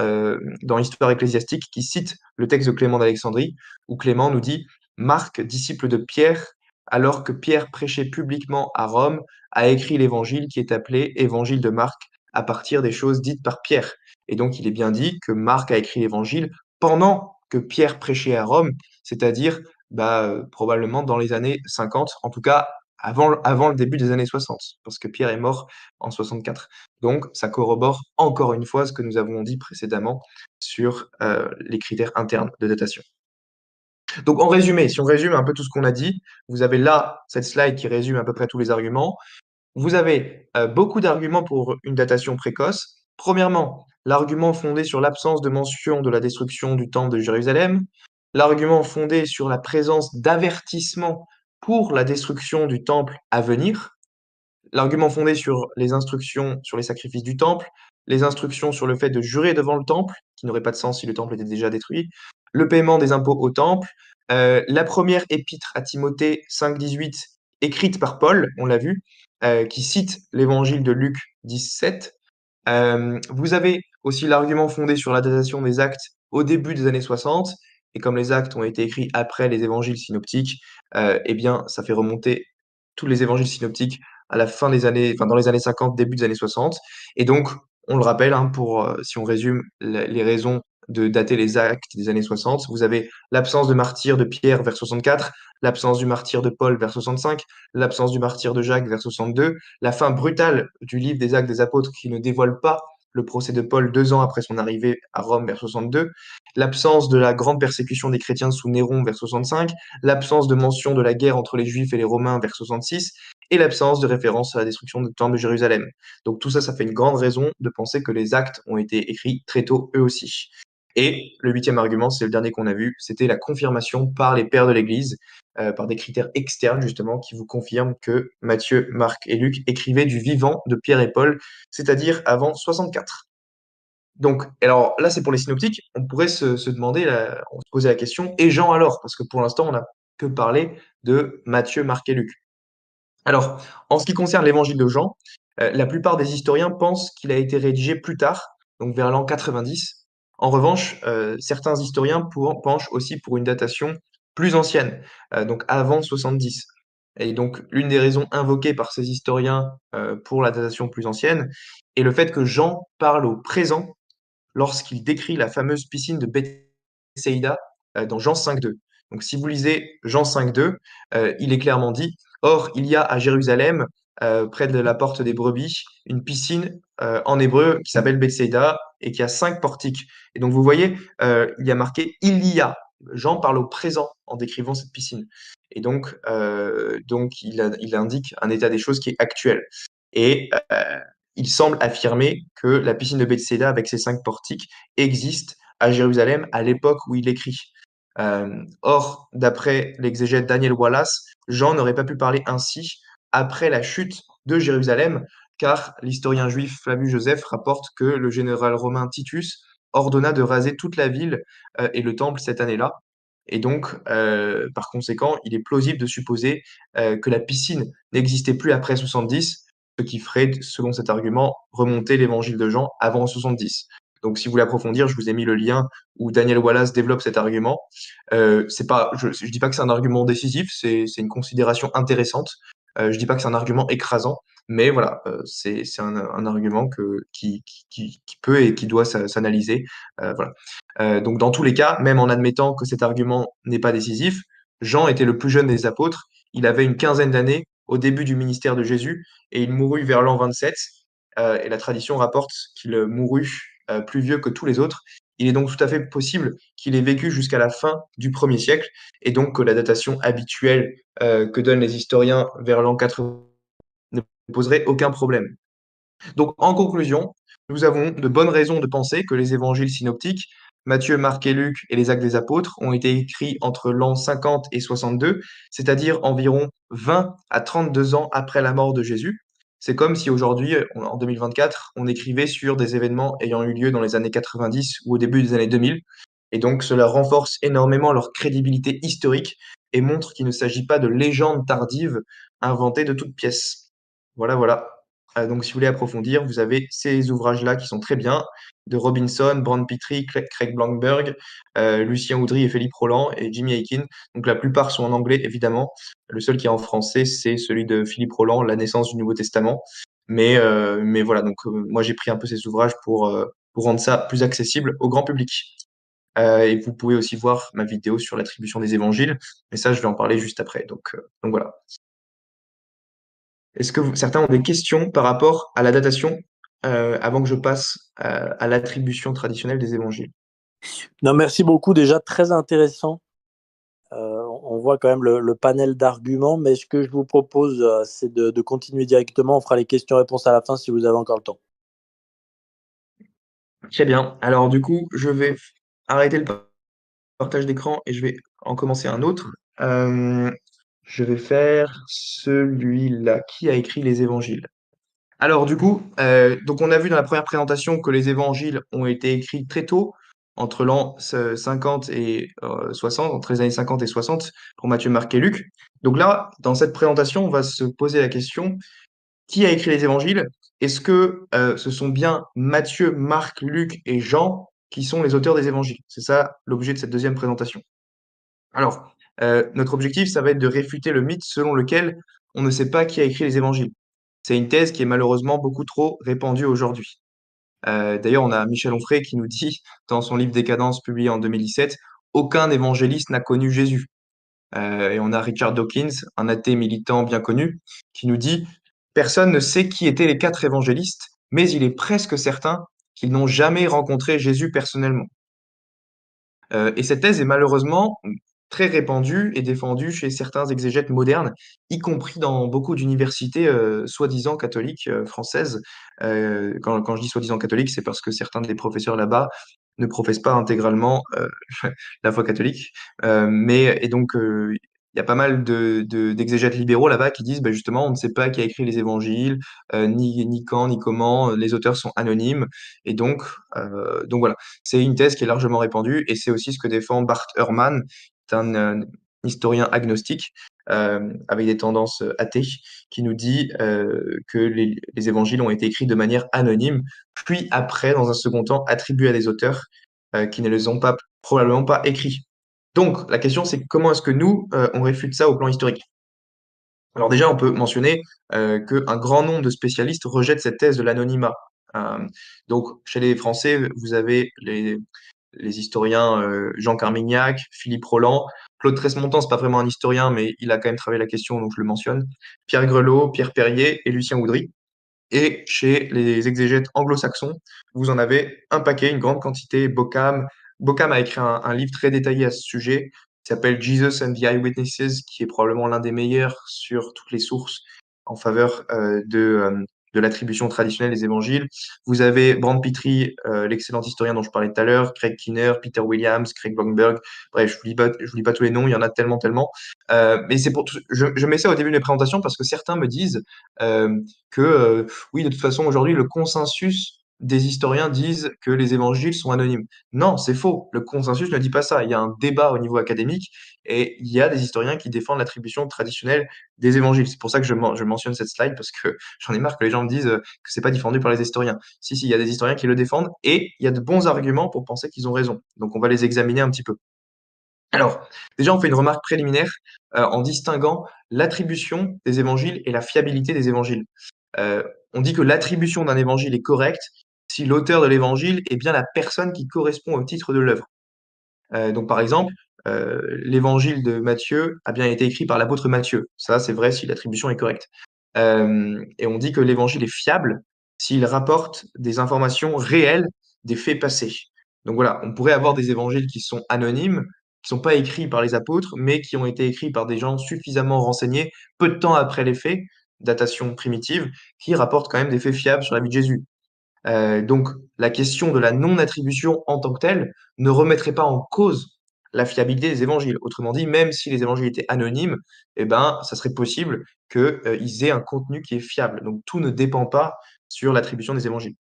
Histoire ecclésiastique, qui cite le texte de Clément d'Alexandrie, où Clément nous dit: Marc, disciple de Pierre, alors que Pierre prêchait publiquement à Rome, a écrit l'évangile qui est appelé Évangile de Marc, à partir des choses dites par Pierre. Et donc, il est bien dit que Marc a écrit l'évangile pendant que Pierre prêchait à Rome, c'est-à-dire probablement dans les années 50, en tout cas avant le début des années 60, parce que Pierre est mort en 64. Donc, ça corrobore encore une fois ce que nous avons dit précédemment sur les critères internes de datation. Donc, en résumé, si on résume un peu tout ce qu'on a dit, vous avez là cette slide qui résume à peu près tous les arguments. Vous avez beaucoup d'arguments pour une datation précoce. Premièrement, l'argument fondé sur l'absence de mention de la destruction du temple de Jérusalem, l'argument fondé sur la présence d'avertissements pour la destruction du temple à venir, l'argument fondé sur les instructions sur les sacrifices du temple, les instructions sur le fait de jurer devant le temple, qui n'aurait pas de sens si le temple était déjà détruit, le paiement des impôts au temple, la première épître à Timothée 5,18, écrite par Paul, on l'a vu, qui cite l'évangile de Luc 17. Vous avez aussi l'argument fondé sur la datation des actes au début des années 60, et comme les actes ont été écrits après les évangiles synoptiques, eh bien, ça fait remonter tous les évangiles synoptiques à la fin des années, enfin dans les années 50, début des années 60. Et donc, on le rappelle, hein, si on résume les raisons de dater les actes des années 60, vous avez l'absence de martyr de Pierre vers 64, l'absence du martyr de Paul vers 65, l'absence du martyr de Jacques vers 62, la fin brutale du livre des Actes des Apôtres qui ne dévoile pas le procès de Paul 2 ans après son arrivée à Rome vers 62, l'absence de la grande persécution des chrétiens sous Néron vers 65, l'absence de mention de la guerre entre les Juifs et les Romains vers 66, et l'absence de référence à la destruction du temple de Jérusalem. Donc tout ça, ça fait une grande raison de penser que les actes ont été écrits très tôt eux aussi. Et le huitième argument, c'est le dernier qu'on a vu, c'était la confirmation par les pères de l'Église, par des critères externes justement, qui vous confirment que Matthieu, Marc et Luc écrivaient du vivant de Pierre et Paul, c'est-à-dire avant 64. Donc, alors là, c'est pour les synoptiques. On pourrait se demander, on se poser la question, et Jean alors? Parce que pour l'instant, on n'a que parlé de Matthieu, Marc et Luc. Alors, en ce qui concerne l'évangile de Jean, la plupart des historiens pensent qu'il a été rédigé plus tard, donc vers l'an 90. En revanche, certains historiens penchent aussi pour une datation plus ancienne, donc avant 70. Et donc, l'une des raisons invoquées par ces historiens pour la datation plus ancienne est le fait que Jean parle au présent lorsqu'il décrit la fameuse piscine de Bethsaïda dans Jean 5,2. Donc, si vous lisez Jean 5,2, il est clairement dit: Or, il y a à Jérusalem, près de la porte des brebis, une piscine en hébreu qui s'appelle Bethsaïda et qui a 5 portiques. Et donc, vous voyez, il y a marqué il y a. Jean parle au présent en décrivant cette piscine. Et donc il indique un état des choses qui est actuel. Et il semble affirmer que la piscine de Bethsaïda, avec ses 5 portiques, existe à Jérusalem à l'époque où il écrit. Or, d'après l'exégète Daniel Wallace, Jean n'aurait pas pu parler ainsi après la chute de Jérusalem, car l'historien juif Flavius Joseph rapporte que le général romain Titus ordonna de raser toute la ville et le temple cette année-là. Et donc, par conséquent, il est plausible de supposer que la piscine n'existait plus après 70, ce qui ferait, selon cet argument, remonter l'évangile de Jean avant 70. Donc, si vous voulez approfondir, je vous ai mis le lien où Daniel Wallace développe cet argument. C'est pas, je dis pas que c'est un argument décisif, c'est une considération intéressante. Je dis pas que c'est un argument écrasant, Mais voilà, c'est un argument qui peut et qui doit s'analyser. Voilà. Donc dans tous les cas, même en admettant que cet argument n'est pas décisif, Jean était le plus jeune des apôtres. Il avait une quinzaine d'années au début du ministère de Jésus et il mourut vers l'an 27. Et la tradition rapporte qu'il mourut plus vieux que tous les autres. Il est donc tout à fait possible qu'il ait vécu jusqu'à la fin du 1er siècle et donc que la datation habituelle que donnent les historiens vers l'an 80 ne poserait aucun problème. Donc, en conclusion, nous avons de bonnes raisons de penser que les évangiles synoptiques, Matthieu, Marc et Luc et les actes des apôtres, ont été écrits entre l'an 50 et 62, c'est-à-dire environ 20 à 32 ans après la mort de Jésus. C'est comme si aujourd'hui, en 2024, on écrivait sur des événements ayant eu lieu dans les années 90 ou au début des années 2000. Et donc, cela renforce énormément leur crédibilité historique et montre qu'il ne s'agit pas de légendes tardives inventées de toutes pièces. Voilà, voilà. Donc, si vous voulez approfondir, vous avez ces ouvrages-là qui sont très bien, de Robinson, Brand Petrie, Craig Blankberg, Lucien Oudry et Philippe Roland et Jimmy Aikin. Donc, la plupart sont en anglais, évidemment. Le seul qui est en français, c'est celui de Philippe Roland, La naissance du Nouveau Testament. Mais voilà, donc moi j'ai pris un peu ces ouvrages pour rendre ça plus accessible au grand public. Et vous pouvez aussi voir ma vidéo sur l'attribution des évangiles, mais ça, je vais en parler juste après. Donc voilà. Est-ce que certains ont des questions par rapport à la datation avant que je passe à l'attribution traditionnelle des évangiles? Non, merci beaucoup. Déjà, très intéressant. On voit quand même le panel d'arguments, mais ce que je vous propose, c'est de continuer directement. On fera les questions-réponses à la fin si vous avez encore le temps. Très bien. Alors du coup, je vais arrêter le partage d'écran et je vais en commencer un autre. Je vais faire celui-là. Qui a écrit les évangiles? Alors du coup, donc on a vu dans la première présentation que les évangiles ont été écrits très tôt, entre l'an 50 et 60, entre les années 50 et 60 pour Matthieu, Marc et Luc. Donc là, dans cette présentation, on va se poser la question, qui a écrit les évangiles? Est-ce que ce sont bien Matthieu, Marc, Luc et Jean qui sont les auteurs des évangiles? C'est ça l'objet de cette deuxième présentation. Alors, notre objectif, ça va être de réfuter le mythe selon lequel on ne sait pas qui a écrit les évangiles. C'est une thèse qui est malheureusement beaucoup trop répandue aujourd'hui. D'ailleurs, on a Michel Onfray qui nous dit, dans son livre Décadence publié en 2017, aucun évangéliste n'a connu Jésus. Et on a Richard Dawkins, un athée militant bien connu, qui nous dit, personne ne sait qui étaient les 4 évangélistes, mais il est presque certain qu'ils n'ont jamais rencontré Jésus personnellement. Et cette thèse est malheureusement très répandue et défendue chez certains exégètes modernes, y compris dans beaucoup d'universités soi-disant catholiques françaises. Quand je dis soi-disant catholiques, c'est parce que certains des professeurs là-bas ne professent pas intégralement la foi catholique. Et donc, il y a pas mal d'exégètes libéraux là-bas qui disent, bah, justement, on ne sait pas qui a écrit les évangiles, ni quand, ni comment, les auteurs sont anonymes. Et donc voilà. C'est une thèse qui est largement répandue et c'est aussi ce que défend Bart Ehrman, qui est un historien agnostique avec des tendances athées, qui nous dit que les évangiles ont été écrits de manière anonyme, puis après, dans un second temps, attribués à des auteurs qui ne les ont pas probablement pas écrits. Donc, la question, c'est comment est-ce que nous, on réfute ça au plan historique? Alors déjà, on peut mentionner qu'un grand nombre de spécialistes rejettent cette thèse de l'anonymat. Euh, donc, chez les Français, vous avez les historiens Jean Carmignac, Philippe Roland, Claude Tresmontant, c'est pas vraiment un historien, mais il a quand même travaillé la question, donc je le mentionne, Pierre Grelot, Pierre Perrier et Lucien Oudry. Et chez les exégètes anglo-saxons, vous en avez un paquet, une grande quantité. Bockham a écrit un livre très détaillé à ce sujet, qui s'appelle Jesus and the Eyewitnesses, qui est probablement l'un des meilleurs sur toutes les sources en faveur de l'attribution traditionnelle des évangiles. Vous avez Brand Petrie, l'excellent historien dont je parlais tout à l'heure, Craig Kinner, Peter Williams, Craig Bloomberg. Bref, je vous lis pas tous les noms, il y en a tellement, tellement. Mais je mets ça au début de mes présentations parce que certains me disent que oui, de toute façon, aujourd'hui, le consensus des historiens disent que les évangiles sont anonymes. Non, c'est faux. Le consensus ne dit pas ça. Il y a un débat au niveau académique et il y a des historiens qui défendent l'attribution traditionnelle des évangiles. C'est pour ça que je mentionne cette slide parce que j'en ai marre que les gens me disent que c'est pas défendu par les historiens. Si, si, il y a des historiens qui le défendent et il y a de bons arguments pour penser qu'ils ont raison. Donc, on va les examiner un petit peu. Alors, déjà, on fait une remarque préliminaire en distinguant l'attribution des évangiles et la fiabilité des évangiles. On dit que l'attribution d'un évangile est correcte si l'auteur de l'évangile est bien la personne qui correspond au titre de l'œuvre. Donc par exemple, l'évangile de Matthieu a bien été écrit par l'apôtre Matthieu. Ça, c'est vrai si l'attribution est correcte. Et on dit que l'évangile est fiable s'il rapporte des informations réelles des faits passés. Donc voilà, on pourrait avoir des évangiles qui sont anonymes, qui sont pas écrits par les apôtres, mais qui ont été écrits par des gens suffisamment renseignés peu de temps après les faits, datation primitive, qui rapportent quand même des faits fiables sur la vie de Jésus. Donc, la question de la non-attribution en tant que telle ne remettrait pas en cause la fiabilité des évangiles. Autrement dit, même si les évangiles étaient anonymes, eh ben, ça serait possible qu'ils aient un contenu qui est fiable. Donc, tout ne dépend pas sur l'attribution des évangiles.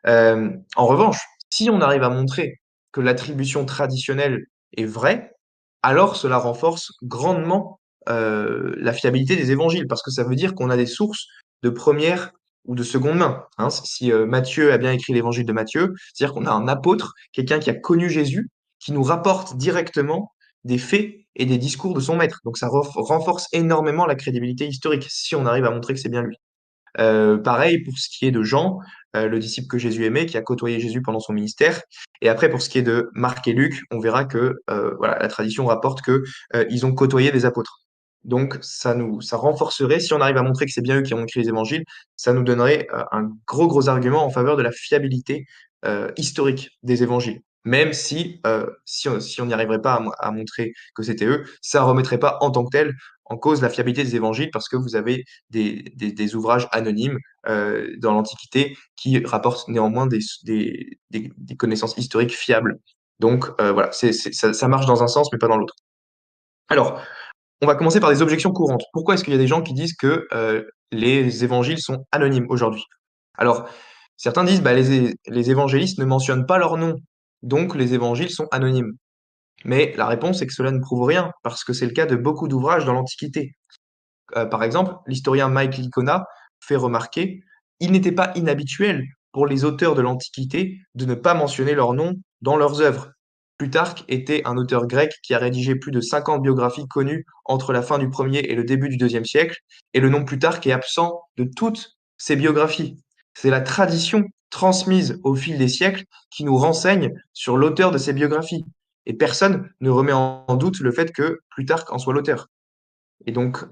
En revanche, si on arrive à montrer que l'attribution traditionnelle est vraie, alors cela renforce grandement la fiabilité des évangiles, parce que ça veut dire qu'on a des sources de première ou de seconde main. Hein. Si Matthieu a bien écrit l'évangile de Matthieu, c'est-à-dire qu'on a un apôtre, quelqu'un qui a connu Jésus, qui nous rapporte directement des faits et des discours de son maître. Donc ça renforce énormément la crédibilité historique, si on arrive à montrer que c'est bien lui. Pareil pour ce qui est de Jean, le disciple que Jésus aimait, qui a côtoyé Jésus pendant son ministère. Et après, pour ce qui est de Marc et Luc, on verra que voilà, la tradition rapporte que ils ont côtoyé des apôtres. Donc, ça renforcerait, si on arrive à montrer que c'est bien eux qui ont écrit les évangiles, ça nous donnerait un gros argument en faveur de la fiabilité historique des évangiles. Même si on n'y arriverait pas à montrer que c'était eux, ça remettrait pas en tant que tel en cause la fiabilité des évangiles parce que vous avez des ouvrages anonymes dans l'Antiquité qui rapportent néanmoins des connaissances historiques fiables. Donc voilà, ça marche dans un sens mais pas dans l'autre. Alors, on va commencer par des objections courantes. Pourquoi est-ce qu'il y a des gens qui disent que les évangiles sont anonymes aujourd'hui? Alors, certains disent bah, les évangélistes ne mentionnent pas leur nom, donc les évangiles sont anonymes. Mais la réponse est que cela ne prouve rien, parce que c'est le cas de beaucoup d'ouvrages dans l'Antiquité. Par exemple, l'historien Mike Licona fait remarquer: «Il n'était pas inhabituel pour les auteurs de l'Antiquité de ne pas mentionner leur nom dans leurs œuvres. Plutarque était un auteur grec qui a rédigé plus de 50 biographies connues entre la fin du 1er et le début du 2e siècle, et le nom Plutarque est absent de toutes ces biographies. C'est la tradition transmise au fil des siècles qui nous renseigne sur l'auteur de ces biographies, et personne ne remet en doute le fait que Plutarque en soit l'auteur.» Et donc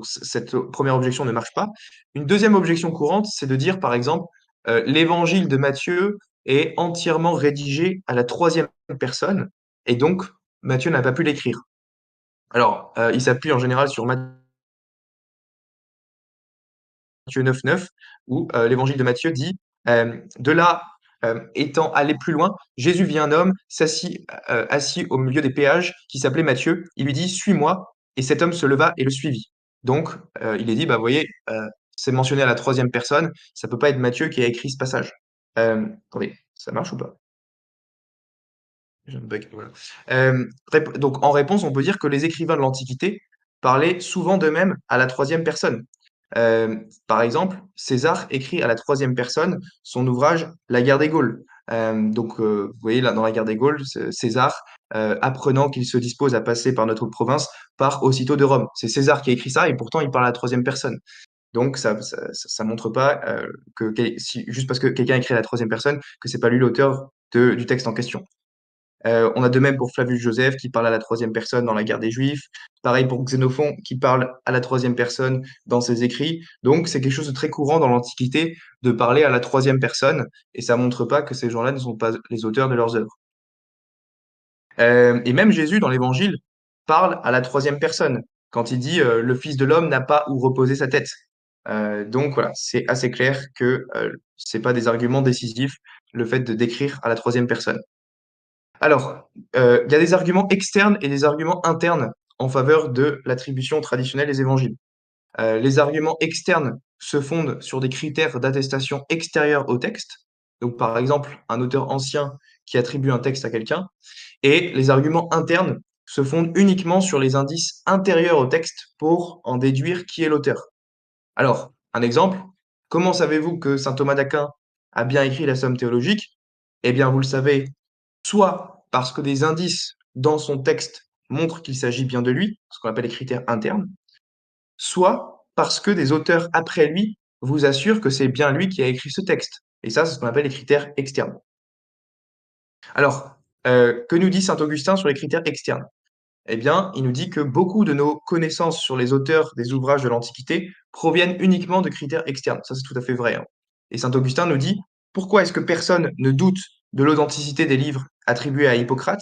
cette première objection ne marche pas. Une deuxième objection courante, c'est de dire, par exemple, l'évangile de Matthieu est entièrement rédigé à la troisième personne, et donc Matthieu n'a pas pu l'écrire. Alors, il s'appuie en général sur Matthieu 9,9, où l'évangile de Matthieu dit de là, étant allé plus loin, Jésus vit un homme assis au milieu des péages qui s'appelait Matthieu. Il lui dit: Suis-moi. Et cet homme se leva et le suivit. Donc, il est dit: bah, vous voyez, c'est mentionné à la troisième personne, ça peut pas être Matthieu qui a écrit ce passage. Attendez, ça marche ou pas? J'ai un bug, voilà. Donc, en réponse, on peut dire que les écrivains de l'Antiquité parlaient souvent d'eux-mêmes à la troisième personne. Par exemple, César écrit à la troisième personne son ouvrage La guerre des Gaules. Donc, vous voyez, là, dans la guerre des Gaules, César, apprenant qu'il se dispose à passer par notre province, part aussitôt de Rome. C'est César qui a écrit ça et pourtant il parle à la troisième personne. Donc, ça montre pas juste parce que quelqu'un écrit à la troisième personne que c'est pas lui l'auteur du texte en question. On a de même pour Flavius Joseph qui parle à la troisième personne dans la guerre des Juifs. Pareil pour Xénophon qui parle à la troisième personne dans ses écrits. Donc c'est quelque chose de très courant dans l'Antiquité de parler à la troisième personne et ça montre pas que ces gens-là ne sont pas les auteurs de leurs œuvres. Et même Jésus dans l'Évangile parle à la troisième personne quand il dit le Fils de l'homme n'a pas où reposer sa tête. Donc voilà, c'est assez clair que c'est pas des arguments décisifs le fait de décrire à la troisième personne. Alors, il y a des arguments externes et des arguments internes en faveur de l'attribution traditionnelle des évangiles. Les arguments externes se fondent sur des critères d'attestation extérieurs au texte, donc par exemple un auteur ancien qui attribue un texte à quelqu'un, et les arguments internes se fondent uniquement sur les indices intérieurs au texte pour en déduire qui est l'auteur. Alors, un exemple, comment savez-vous que saint Thomas d'Aquin a bien écrit la Somme théologique? Eh bien, vous le savez soit parce que des indices dans son texte montrent qu'il s'agit bien de lui, ce qu'on appelle les critères internes, soit parce que des auteurs après lui vous assure que c'est bien lui qui a écrit ce texte. Et ça, c'est ce qu'on appelle les critères externes. Alors, que nous dit saint Augustin sur les critères externes? Eh bien, il nous dit que beaucoup de nos connaissances sur les auteurs des ouvrages de l'Antiquité proviennent uniquement de critères externes. Ça, c'est tout à fait vrai, hein. Et saint Augustin nous dit, pourquoi est-ce que personne ne doute de l'authenticité des livres attribués à Hippocrate?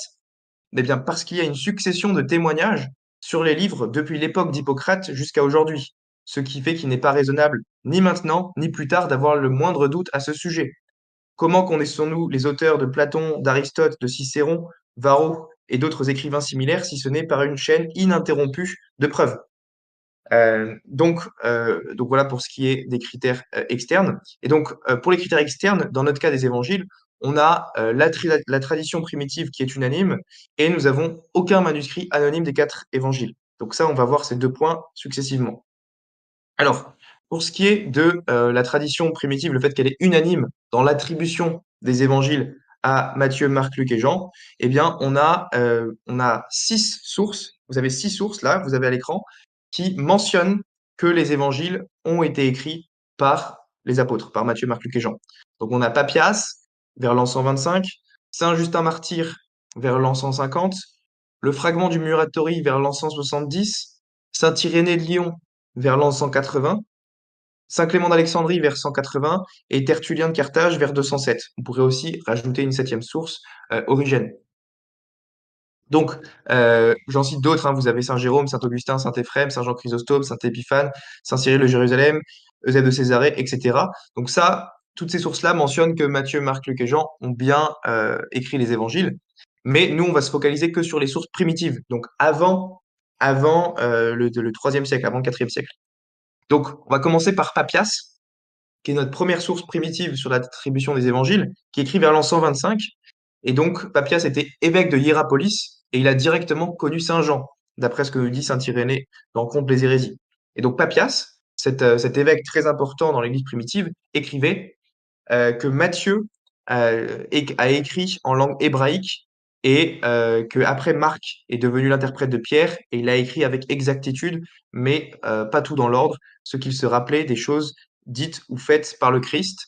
Eh bien, parce qu'il y a une succession de témoignages sur les livres depuis l'époque d'Hippocrate jusqu'à aujourd'hui, ce qui fait qu'il n'est pas raisonnable, ni maintenant, ni plus tard, d'avoir le moindre doute à ce sujet. Comment connaissons-nous les auteurs de Platon, d'Aristote, de Cicéron, Varro et d'autres écrivains similaires si ce n'est par une chaîne ininterrompue de preuves? Donc voilà pour ce qui est des critères externes. Et donc, pour les critères externes, dans notre cas des évangiles, on a la tradition primitive qui est unanime et nous avons aucun manuscrit anonyme des 4 évangiles. Donc ça, on va voir ces 2 points successivement. Alors, pour ce qui est de la tradition primitive, le fait qu'elle est unanime dans l'attribution des évangiles à Matthieu, Marc, Luc et Jean, eh bien, on a 6 sources. Vous avez 6 sources là, vous avez à l'écran, qui mentionnent que les évangiles ont été écrits par les apôtres, par Matthieu, Marc, Luc et Jean. Donc, on a Papias vers l'an 125, Saint Justin Martyr vers l'an 150, le fragment du Muratori vers l'an 170, Saint Irénée de Lyon vers l'an 180, Saint Clément d'Alexandrie vers 180 et Tertullien de Carthage vers 207. On pourrait aussi rajouter une septième source, Origène. Donc, j'en cite d'autres, hein. Vous avez Saint Jérôme, Saint Augustin, Saint Éphrem, Saint Jean Chrysostome, Saint Épiphane, Saint Cyril de Jérusalem, Eusèbe de Césarée, etc. Donc ça, toutes ces sources-là mentionnent que Matthieu, Marc, Luc et Jean ont bien écrit les évangiles. Mais nous, on va se focaliser que sur les sources primitives, donc avant le 3e siècle, avant le 4e siècle. Donc, on va commencer par Papias, qui est notre première source primitive sur l'attribution des évangiles, qui écrit vers l'an 125. Et donc, Papias était évêque de Hiérapolis et il a directement connu Saint Jean, d'après ce que nous dit Saint Irénée dans Contre les hérésies. Et donc, Papias, cet évêque très important dans l'Église primitive, écrivait que Matthieu a écrit en langue hébraïque et que après Marc est devenu l'interprète de Pierre et il a écrit avec exactitude, mais pas tout dans l'ordre, ce qu'il se rappelait des choses dites ou faites par le Christ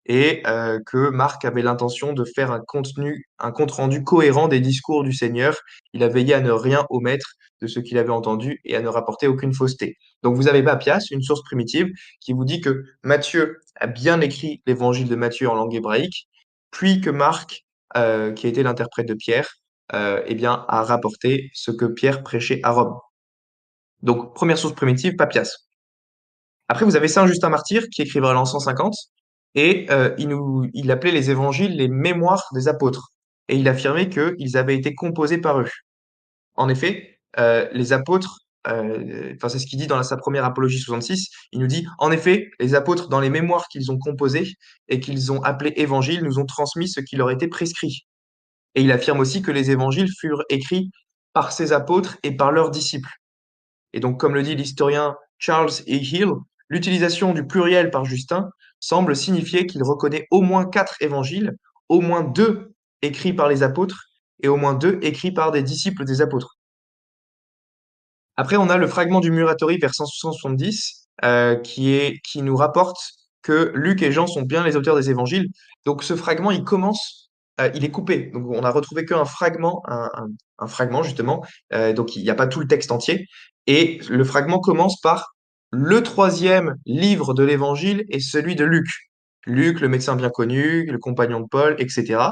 et que Marc avait l'intention de faire un compte rendu cohérent des discours du Seigneur. Il a veillé à ne rien omettre de ce qu'il avait entendu et à ne rapporter aucune fausseté. Donc vous avez Papias, une source primitive, qui vous dit que Matthieu a bien écrit l'évangile de Matthieu en langue hébraïque, puis que Marc, qui a été l'interprète de Pierre, eh bien, a rapporté ce que Pierre prêchait à Rome. Donc première source primitive, Papias. Après, vous avez Saint Justin Martyr qui écrivait en l'an 150 et il appelait les évangiles les mémoires des apôtres. Et il affirmait qu'ils avaient été composés par eux. En effet, les apôtres, enfin c'est ce qu'il dit dans sa première Apologie 66, il nous dit, en effet, les apôtres, dans les mémoires qu'ils ont composées et qu'ils ont appelés évangiles, nous ont transmis ce qui leur était prescrit. Et il affirme aussi que les évangiles furent écrits par ces apôtres et par leurs disciples. Et donc, comme le dit l'historien Charles E. Hill, l'utilisation du pluriel par Justin semble signifier qu'il reconnaît au moins 4 évangiles, au moins 2 écrits par les apôtres et au moins 2 écrits par des disciples des apôtres. Après, on a le fragment du Muratori vers 170 qui nous rapporte que Luc et Jean sont bien les auteurs des évangiles. Donc ce fragment, il est coupé. Donc on a retrouvé qu'un fragment, un fragment justement. Donc il n'y a pas tout le texte entier. Et le fragment commence par le 3e livre de l'évangile est celui de Luc. Luc, le médecin bien connu, le compagnon de Paul, etc.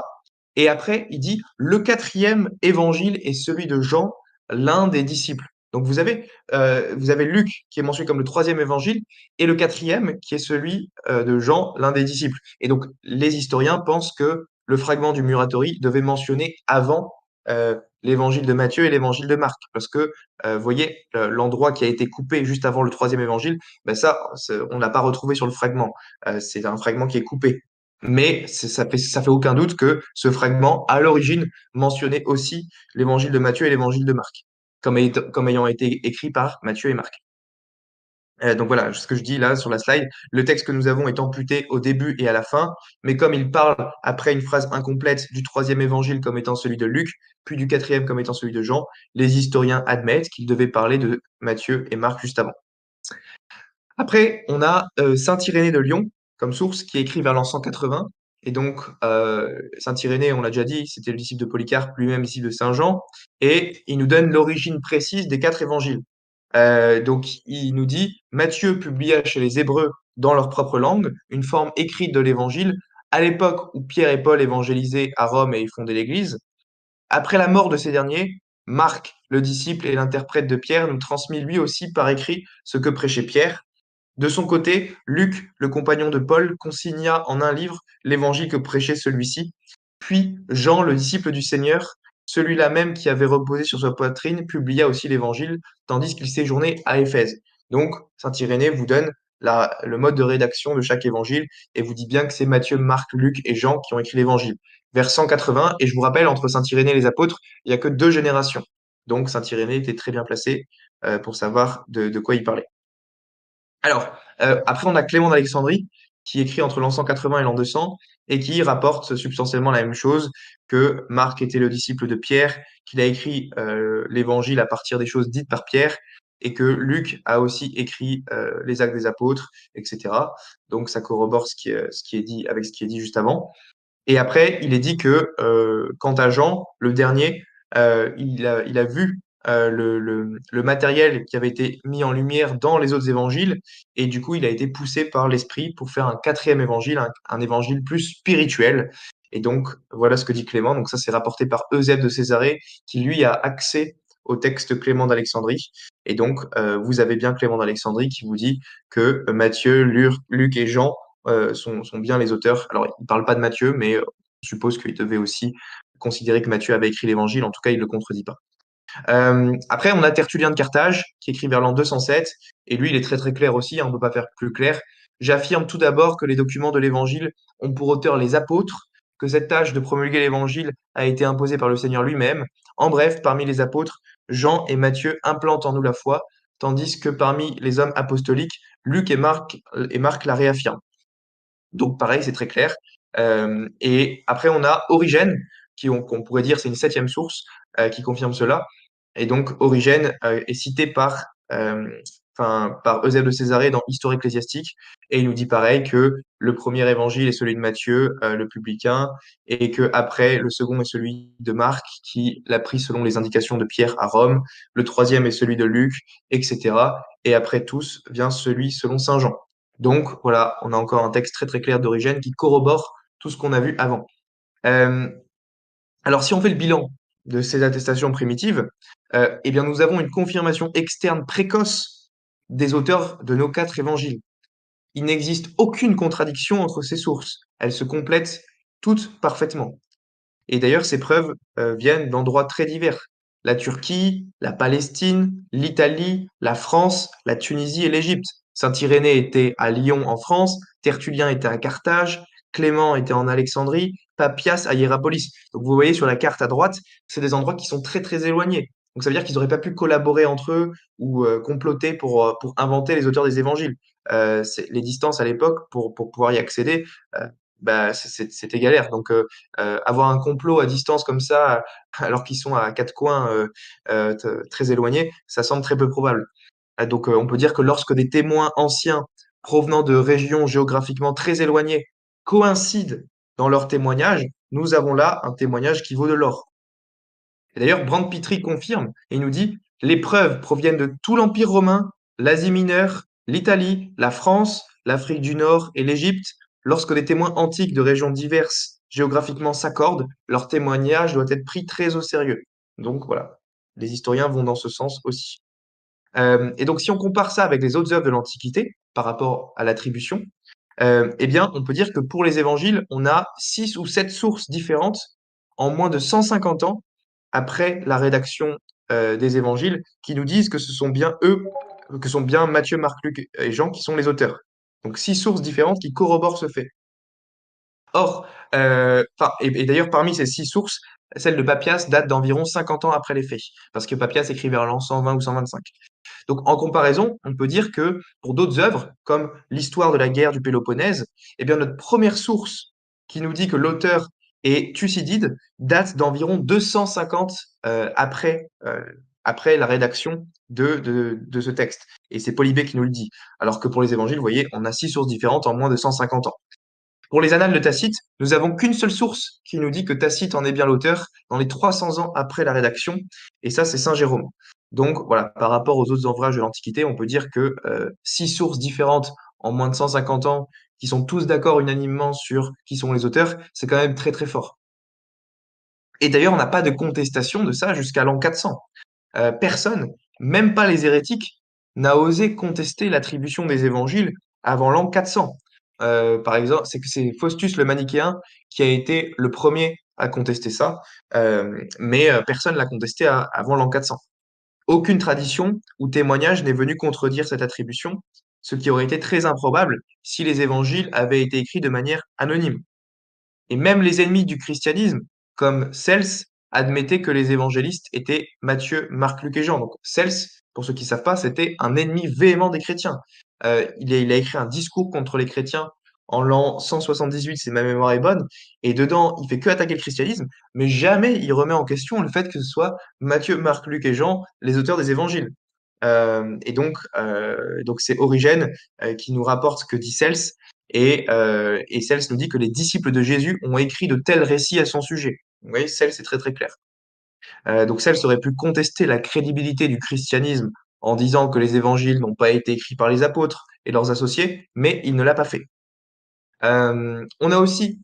Et après, il dit le 4e évangile est celui de Jean, l'un des disciples. Donc vous avez Luc qui est mentionné comme le 3e évangile et le 4e qui est celui de Jean, l'un des disciples. Et donc les historiens pensent que le fragment du Muratori devait mentionner avant l'évangile de Matthieu et l'évangile de Marc. Parce que, vous voyez, l'endroit qui a été coupé juste avant le 3e évangile, ben ça, on l'a pas retrouvé sur le fragment. C'est un fragment qui est coupé. Mais ça fait aucun doute que ce fragment, à l'origine, mentionnait aussi l'évangile de Matthieu et l'évangile de Marc comme ayant été écrit par Matthieu et Marc. Donc voilà, ce que je dis là sur la slide, le texte que nous avons est amputé au début et à la fin, mais comme il parle après une phrase incomplète du 3e évangile comme étant celui de Luc, puis du 4e comme étant celui de Jean, les historiens admettent qu'il devait parler de Matthieu et Marc juste avant. Après, on a Saint Irénée de Lyon comme source qui est écrit vers l'an 180. Et donc, Saint Irénée, on l'a déjà dit, c'était le disciple de Polycarpe, lui-même disciple de Saint Jean. Et il nous donne l'origine précise des 4 évangiles. Donc, il nous dit, Matthieu publia chez les Hébreux dans leur propre langue une forme écrite de l'évangile à l'époque où Pierre et Paul évangélisaient à Rome et y fondaient l'Église. Après la mort de ces derniers, Marc, le disciple et l'interprète de Pierre, nous transmit lui aussi par écrit ce que prêchait Pierre. De son côté, Luc, le compagnon de Paul, consigna en un livre l'évangile que prêchait celui-ci. Puis Jean, le disciple du Seigneur, celui-là même qui avait reposé sur sa poitrine, publia aussi l'évangile, tandis qu'il séjournait à Éphèse. Donc, Saint Irénée vous donne le mode de rédaction de chaque évangile et vous dit bien que c'est Matthieu, Marc, Luc et Jean qui ont écrit l'évangile. Vers 180, et je vous rappelle, entre Saint Irénée et les apôtres, il n'y a que 2 générations. Donc, Saint Irénée était très bien placé pour savoir de quoi il parlait. Alors, après, on a Clément d'Alexandrie, qui écrit entre l'an 180 et l'an 200, et qui rapporte substantiellement la même chose, que Marc était le disciple de Pierre, qu'il a écrit l'évangile à partir des choses dites par Pierre, et que Luc a aussi écrit les actes des apôtres, etc. Donc, ça corrobore ce qui est dit avec ce qui est dit juste avant. Et après, il est dit que quant à Jean, le dernier, il a vu le matériel qui avait été mis en lumière dans les autres évangiles, et du coup, il a été poussé par l'Esprit pour faire un 4e évangile, un évangile plus spirituel. Et donc, voilà ce que dit Clément. Donc ça, c'est rapporté par Eusèbe de Césarée, qui lui a accès au texte Clément d'Alexandrie. Et donc, vous avez bien Clément d'Alexandrie qui vous dit que Matthieu, Luc et Jean sont bien les auteurs. Alors, il ne parle pas de Matthieu, mais on suppose qu'il devait aussi considérer que Matthieu avait écrit l'évangile. En tout cas, il ne le contredit pas. Après, on a Tertullien de Carthage, qui écrit vers l'an 207, et lui, il est très très clair aussi, hein, on ne peut pas faire plus clair. J'affirme tout d'abord que les documents de l'évangile ont pour auteur les apôtres, que cette tâche de promulguer l'évangile a été imposée par le Seigneur lui-même. En bref, parmi les apôtres, Jean et Matthieu implantent en nous la foi, tandis que parmi les hommes apostoliques, Luc et Marc la réaffirment. Donc pareil, c'est très clair. Et après, on a Origène, qu'on pourrait dire c'est une 7e source qui confirme cela. Et donc Origène est cité par Eusèbe de Césarée dans Histoire ecclésiastique, et il nous dit pareil que le premier évangile est celui de Matthieu, le publicain, et que après le second est celui de Marc, qui l'a pris selon les indications de Pierre à Rome. Le troisième est celui de Luc, etc. Et après tous vient celui selon Saint Jean. Donc voilà, on a encore un texte très très clair d'Origène qui corrobore tout ce qu'on a vu avant. Euh, alors si on fait le bilan de ces attestations primitives, eh bien nous avons une confirmation externe précoce des auteurs de nos 4 évangiles. Il n'existe aucune contradiction entre ces sources. Elles se complètent toutes parfaitement. Et d'ailleurs, ces preuves viennent d'endroits très divers. La Turquie, la Palestine, l'Italie, la France, la Tunisie et l'Égypte. Saint Irénée était à Lyon en France, Tertullien était à Carthage, Clément était en Alexandrie, Papias à Hiérapolis. Donc vous voyez sur la carte à droite, c'est des endroits qui sont très très éloignés. Donc ça veut dire qu'ils n'auraient pas pu collaborer entre eux ou comploter pour inventer les auteurs des évangiles. Les distances à l'époque, pour pouvoir y accéder, bah, c'était galère. Donc avoir un complot à distance comme ça, alors qu'ils sont à 4 coins très éloignés, ça semble très peu probable. Donc on peut dire que lorsque des témoins anciens provenant de régions géographiquement très éloignées coïncident dans leur témoignage, nous avons là un témoignage qui vaut de l'or. Et d'ailleurs, Brand Petrie confirme et il nous dit, les preuves proviennent de tout l'Empire romain, l'Asie mineure, l'Italie, la France, l'Afrique du Nord et l'Égypte. Lorsque des témoins antiques de régions diverses géographiquement s'accordent, leur témoignage doit être pris très au sérieux. Donc voilà, les historiens vont dans ce sens aussi. Et donc si on compare ça avec les autres œuvres de l'Antiquité par rapport à l'attribution, eh bien on peut dire que pour les évangiles, on a 6 ou 7 sources différentes en moins de 150 ans après la rédaction des évangiles qui nous disent que ce sont bien eux, que sont bien Matthieu, Marc, Luc et Jean qui sont les auteurs. Donc 6 sources différentes qui corroborent ce fait. Or, et d'ailleurs, parmi ces 6 sources, celle de Papias date d'environ 50 ans après les faits, parce que Papias écrit vers l'an 120 ou 125. Donc, en comparaison, on peut dire que pour d'autres œuvres, comme l'histoire de la guerre du Péloponnèse, eh bien, notre première source qui nous dit que l'auteur est Thucydide date d'environ 250 après après la rédaction de ce texte. Et c'est Polybée qui nous le dit. Alors que pour les évangiles, vous voyez, on a 6 sources différentes en moins de 150 ans. Pour les annales de Tacite, nous avons qu'une seule source qui nous dit que Tacite en est bien l'auteur dans les 300 ans après la rédaction, et ça, c'est Saint Jérôme. Donc voilà, par rapport aux autres ouvrages de l'Antiquité, on peut dire que 6 sources différentes en moins de 150 ans, qui sont tous d'accord unanimement sur qui sont les auteurs, c'est quand même très très fort. Et d'ailleurs, on n'a pas de contestation de ça jusqu'à l'an 400. Personne, même pas les hérétiques, n'a osé contester l'attribution des évangiles avant l'an 400. Par exemple, c'est Faustus le Manichéen qui a été le premier à contester ça, mais personne l'a contesté avant l'an 400. Aucune tradition ou témoignage n'est venu contredire cette attribution, ce qui aurait été très improbable si les évangiles avaient été écrits de manière anonyme. Et même les ennemis du christianisme, comme Cels, admettaient que les évangélistes étaient Matthieu, Marc, Luc et Jean. Donc Cels, pour ceux qui ne savent pas, c'était un ennemi véhément des chrétiens. Il a écrit un discours contre les chrétiens en l'an 178, si ma mémoire est bonne, et dedans, il fait que attaquer le christianisme, mais jamais il remet en question le fait que ce soit Matthieu, Marc, Luc et Jean, les auteurs des évangiles. Et donc c'est Origène qui nous rapporte ce que dit Cels, et Cels nous dit que les disciples de Jésus ont écrit de tels récits à son sujet. Vous voyez, Cels, c'est très très clair. Donc Cels aurait pu contester la crédibilité du christianisme en disant que les évangiles n'ont pas été écrits par les apôtres et leurs associés, mais il ne l'a pas fait. On a aussi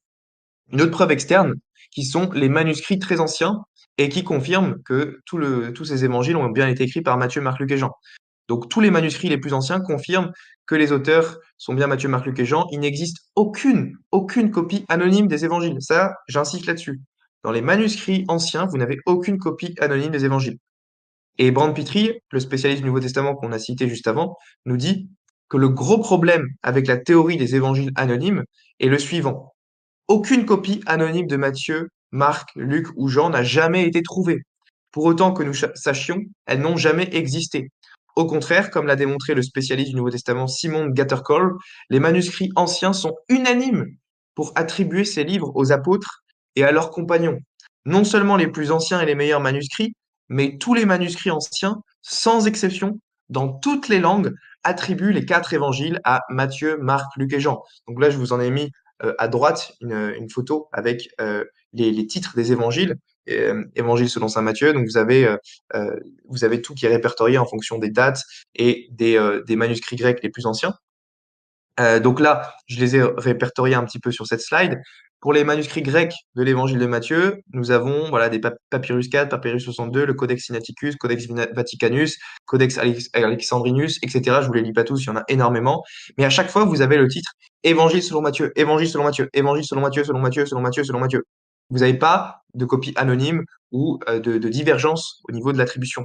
une autre preuve externe, qui sont les manuscrits très anciens et qui confirment que tous ces évangiles ont bien été écrits par Matthieu, Marc, Luc et Jean. Donc tous les manuscrits les plus anciens confirment que les auteurs sont bien Matthieu, Marc, Luc et Jean. Il n'existe aucune copie anonyme des évangiles. Ça, j'insiste là-dessus. Dans les manuscrits anciens, vous n'avez aucune copie anonyme des évangiles. Et Brand Pittrie, le spécialiste du Nouveau Testament qu'on a cité juste avant, nous dit que le gros problème avec la théorie des évangiles anonymes est le suivant. Aucune copie anonyme de Matthieu, Marc, Luc ou Jean n'a jamais été trouvée. Pour autant que nous sachions, elles n'ont jamais existé. Au contraire, comme l'a démontré le spécialiste du Nouveau Testament Simon Gatterkoll, les manuscrits anciens sont unanimes pour attribuer ces livres aux apôtres et à leurs compagnons. Non seulement les plus anciens et les meilleurs manuscrits, mais tous les manuscrits anciens, sans exception, dans toutes les langues, attribuent les 4 évangiles à Matthieu, Marc, Luc et Jean. Donc là, je vous en ai mis à droite une photo avec les titres des évangiles, évangile selon saint Matthieu. Donc vous avez tout qui est répertorié en fonction des dates et des manuscrits grecs les plus anciens. Donc là, je les ai répertoriés un petit peu sur cette slide. Pour les manuscrits grecs de l'évangile de Matthieu, nous avons voilà, des Papyrus 4, Papyrus 62, le Codex Sinaiticus, Codex Vaticanus, Codex Alexandrinus, etc. Je vous les lis pas tous, il y en a énormément. Mais à chaque fois, vous avez le titre Évangile selon Matthieu, Évangile selon Matthieu, Évangile selon Matthieu, selon Matthieu, selon Matthieu, selon Matthieu. Vous n'avez pas de copie anonyme ou de divergence au niveau de l'attribution.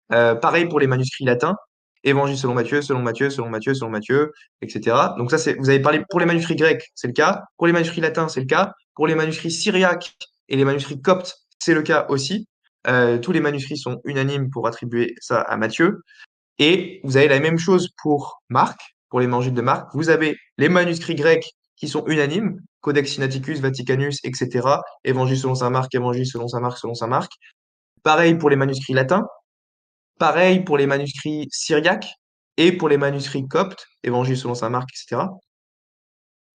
Pareil pour les manuscrits latins. Évangile selon Matthieu, selon Matthieu, selon Matthieu, selon Matthieu, etc. Donc ça, vous avez parlé pour les manuscrits grecs, c'est le cas. Pour les manuscrits latins, c'est le cas. Pour les manuscrits syriaques et les manuscrits coptes, c'est le cas aussi. Tous les manuscrits sont unanimes pour attribuer ça à Matthieu. Et vous avez la même chose pour Marc, pour l'évangile de Marc. Vous avez les manuscrits grecs qui sont unanimes, Codex Sinaiticus, Vaticanus, etc. Évangile selon saint Marc, Évangile selon saint Marc, selon saint Marc. Pareil pour les manuscrits latins. Pareil pour les manuscrits syriaques et pour les manuscrits coptes, Évangile selon saint Marc, etc.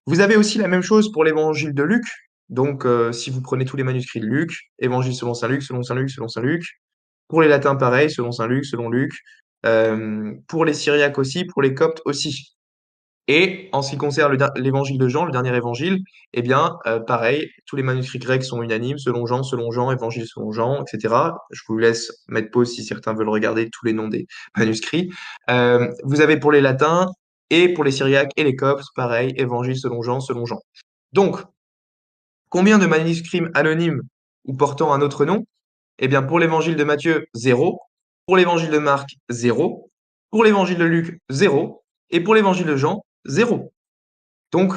Vous avez aussi la même chose pour l'évangile de Luc. Donc, si vous prenez tous les manuscrits de Luc, Évangile selon saint Luc, selon saint Luc, selon saint Luc. Pour les latins, pareil, selon saint Luc, selon Luc. Pour les syriaques aussi, pour les coptes aussi. Et en ce qui concerne l'évangile de Jean, le dernier évangile, eh bien, pareil, tous les manuscrits grecs sont unanimes, selon Jean, évangile selon Jean, etc. Je vous laisse mettre pause si certains veulent regarder tous les noms des manuscrits. Vous avez pour les latins et pour les syriaques et les coptes, pareil, évangile selon Jean, selon Jean. Donc, combien de manuscrits anonymes ou portant un autre nom? Eh bien, pour l'évangile de Matthieu, 0. Pour l'évangile de Marc, 0. Pour l'évangile de Luc, 0. Et pour l'évangile de Jean, 0. Donc,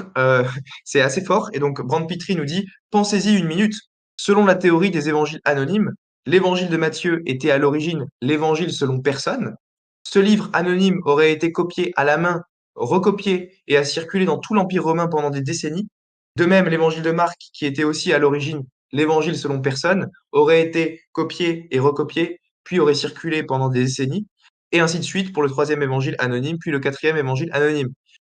c'est assez fort. Et donc, Brand Pittrie nous dit, pensez-y une minute. Selon la théorie des évangiles anonymes, l'évangile de Matthieu était à l'origine l'évangile selon personne. Ce livre anonyme aurait été copié à la main, recopié et a circulé dans tout l'Empire romain pendant des décennies. De même, l'évangile de Marc, qui était aussi à l'origine l'évangile selon personne, aurait été copié et recopié puis aurait circulé pendant des décennies, et ainsi de suite pour le troisième évangile anonyme, puis le quatrième évangile anonyme.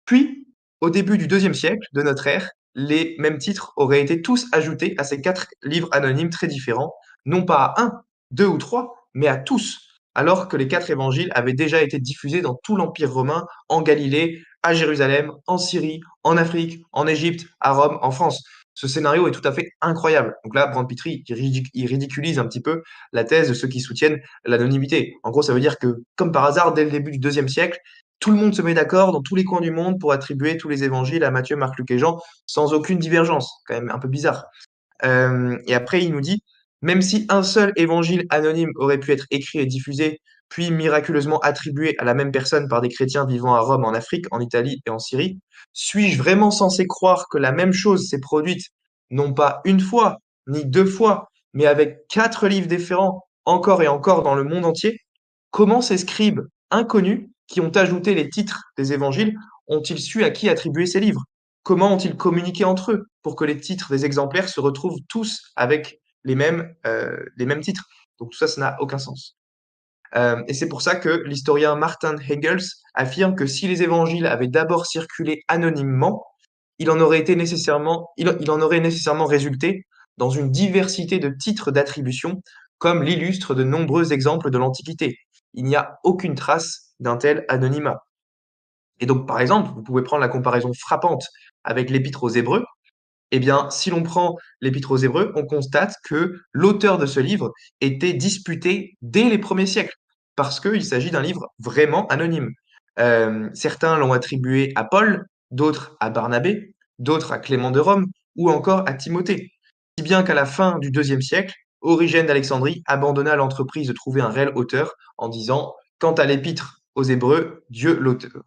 Puis, au début du deuxième siècle de notre ère, les mêmes titres auraient été tous ajoutés à ces 4 livres anonymes très différents, non pas à un, deux ou trois, mais à tous, alors que les 4 évangiles avaient déjà été diffusés dans tout l'Empire romain, en Galilée, à Jérusalem, en Syrie, en Afrique, en Égypte, à Rome, en France. Ce scénario est tout à fait incroyable. Donc là, Brand Petrie, il ridiculise un petit peu la thèse de ceux qui soutiennent l'anonymité. En gros, ça veut dire que, comme par hasard, dès le début du deuxième siècle, tout le monde se met d'accord dans tous les coins du monde pour attribuer tous les évangiles à Matthieu, Marc, Luc et Jean, sans aucune divergence. Quand même un peu bizarre. Et après, il nous dit, même si un seul évangile anonyme aurait pu être écrit et diffusé, puis miraculeusement attribué à la même personne par des chrétiens vivant à Rome, en Afrique, en Italie et en Syrie, suis-je vraiment censé croire que la même chose s'est produite, non pas une fois, ni deux fois, mais avec 4 livres différents, encore et encore dans le monde entier? Comment ces scribes inconnus, qui ont ajouté les titres des évangiles, ont-ils su à qui attribuer ces livres? Comment ont-ils communiqué entre eux pour que les titres des exemplaires se retrouvent tous avec les mêmes titres? Donc tout ça, ça n'a aucun sens. Et c'est pour ça que l'historien Martin Hengels affirme que si les évangiles avaient d'abord circulé anonymement, il en aurait nécessairement résulté dans une diversité de titres d'attribution, comme l'illustrent de nombreux exemples de l'Antiquité. Il n'y a aucune trace d'un tel anonymat. Et donc, par exemple, vous pouvez prendre la comparaison frappante avec l'Épître aux Hébreux. Eh bien, si l'on prend l'Épître aux Hébreux, on constate que l'auteur de ce livre était disputé dès les premiers siècles, parce qu'il s'agit d'un livre vraiment anonyme. Certains l'ont attribué à Paul, d'autres à Barnabé, d'autres à Clément de Rome, ou encore à Timothée. Si bien qu'à la fin du IIe siècle, Origène d'Alexandrie abandonna l'entreprise de trouver un réel auteur en disant: quant à l'Épître aux Hébreux,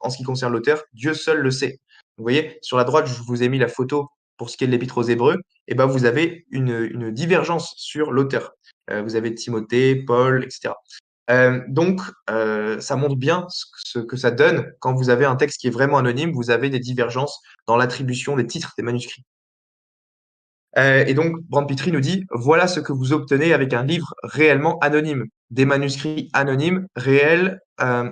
en ce qui concerne l'auteur, Dieu seul le sait. Vous voyez, sur la droite, je vous ai mis la photo pour ce qui est de l'Épître aux Hébreux, eh ben, vous avez une divergence sur l'auteur. Vous avez Timothée, Paul, etc. Ça montre bien ce que ça donne quand vous avez un texte qui est vraiment anonyme, vous avez des divergences dans l'attribution des titres des manuscrits. Et donc, Brand Petrie nous dit, voilà ce que vous obtenez avec un livre réellement anonyme, des manuscrits anonymes, réels,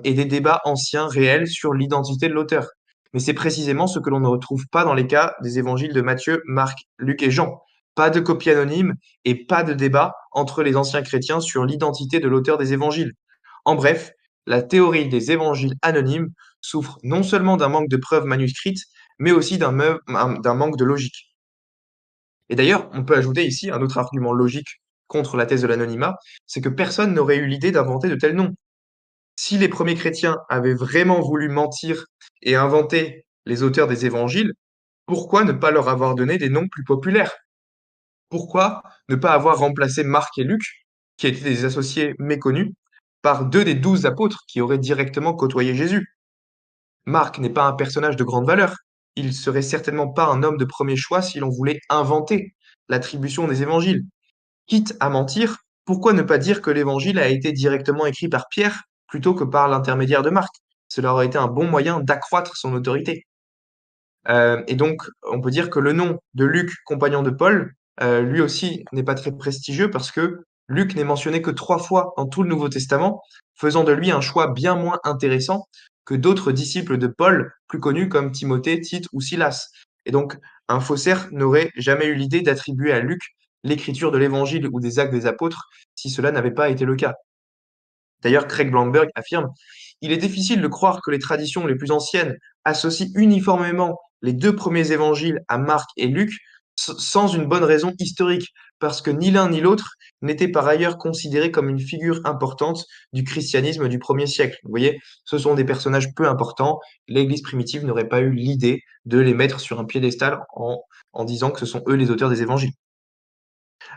et des débats anciens réels sur l'identité de l'auteur. Mais c'est précisément ce que l'on ne retrouve pas dans les cas des évangiles de Matthieu, Marc, Luc et Jean. Pas de copie anonyme et pas de débat entre les anciens chrétiens sur l'identité de l'auteur des évangiles. En bref, la théorie des évangiles anonymes souffre non seulement d'un manque de preuves manuscrites, mais aussi d'un manque de logique. Et d'ailleurs, on peut ajouter ici un autre argument logique contre la thèse de l'anonymat, c'est que personne n'aurait eu l'idée d'inventer de tels noms. Si les premiers chrétiens avaient vraiment voulu mentir et inventer les auteurs des évangiles, pourquoi ne pas leur avoir donné des noms plus populaires? Pourquoi ne pas avoir remplacé Marc et Luc, qui étaient des associés méconnus, par 2 des 12 apôtres qui auraient directement côtoyé Jésus? Marc n'est pas un personnage de grande valeur. Il serait certainement pas un homme de premier choix si l'on voulait inventer l'attribution des évangiles. Quitte à mentir, pourquoi ne pas dire que l'évangile a été directement écrit par Pierre plutôt que par l'intermédiaire de Marc? Cela aurait été un bon moyen d'accroître son autorité. Et donc, on peut dire que le nom de Luc, compagnon de Paul, lui aussi n'est pas très prestigieux parce que Luc n'est mentionné que 3 fois dans tout le Nouveau Testament, faisant de lui un choix bien moins intéressant que d'autres disciples de Paul, plus connus comme Timothée, Tite ou Silas. Et donc, un faussaire n'aurait jamais eu l'idée d'attribuer à Luc l'écriture de l'Évangile ou des Actes des Apôtres si cela n'avait pas été le cas. D'ailleurs, Craig Blomberg affirme: il est difficile de croire que les traditions les plus anciennes associent uniformément les 2 premiers évangiles à Marc et Luc sans une bonne raison historique, parce que ni l'un ni l'autre n'était par ailleurs considéré comme une figure importante du christianisme du 1er siècle. Vous voyez, ce sont des personnages peu importants. L'Église primitive n'aurait pas eu l'idée de les mettre sur un piédestal en disant que ce sont eux les auteurs des évangiles.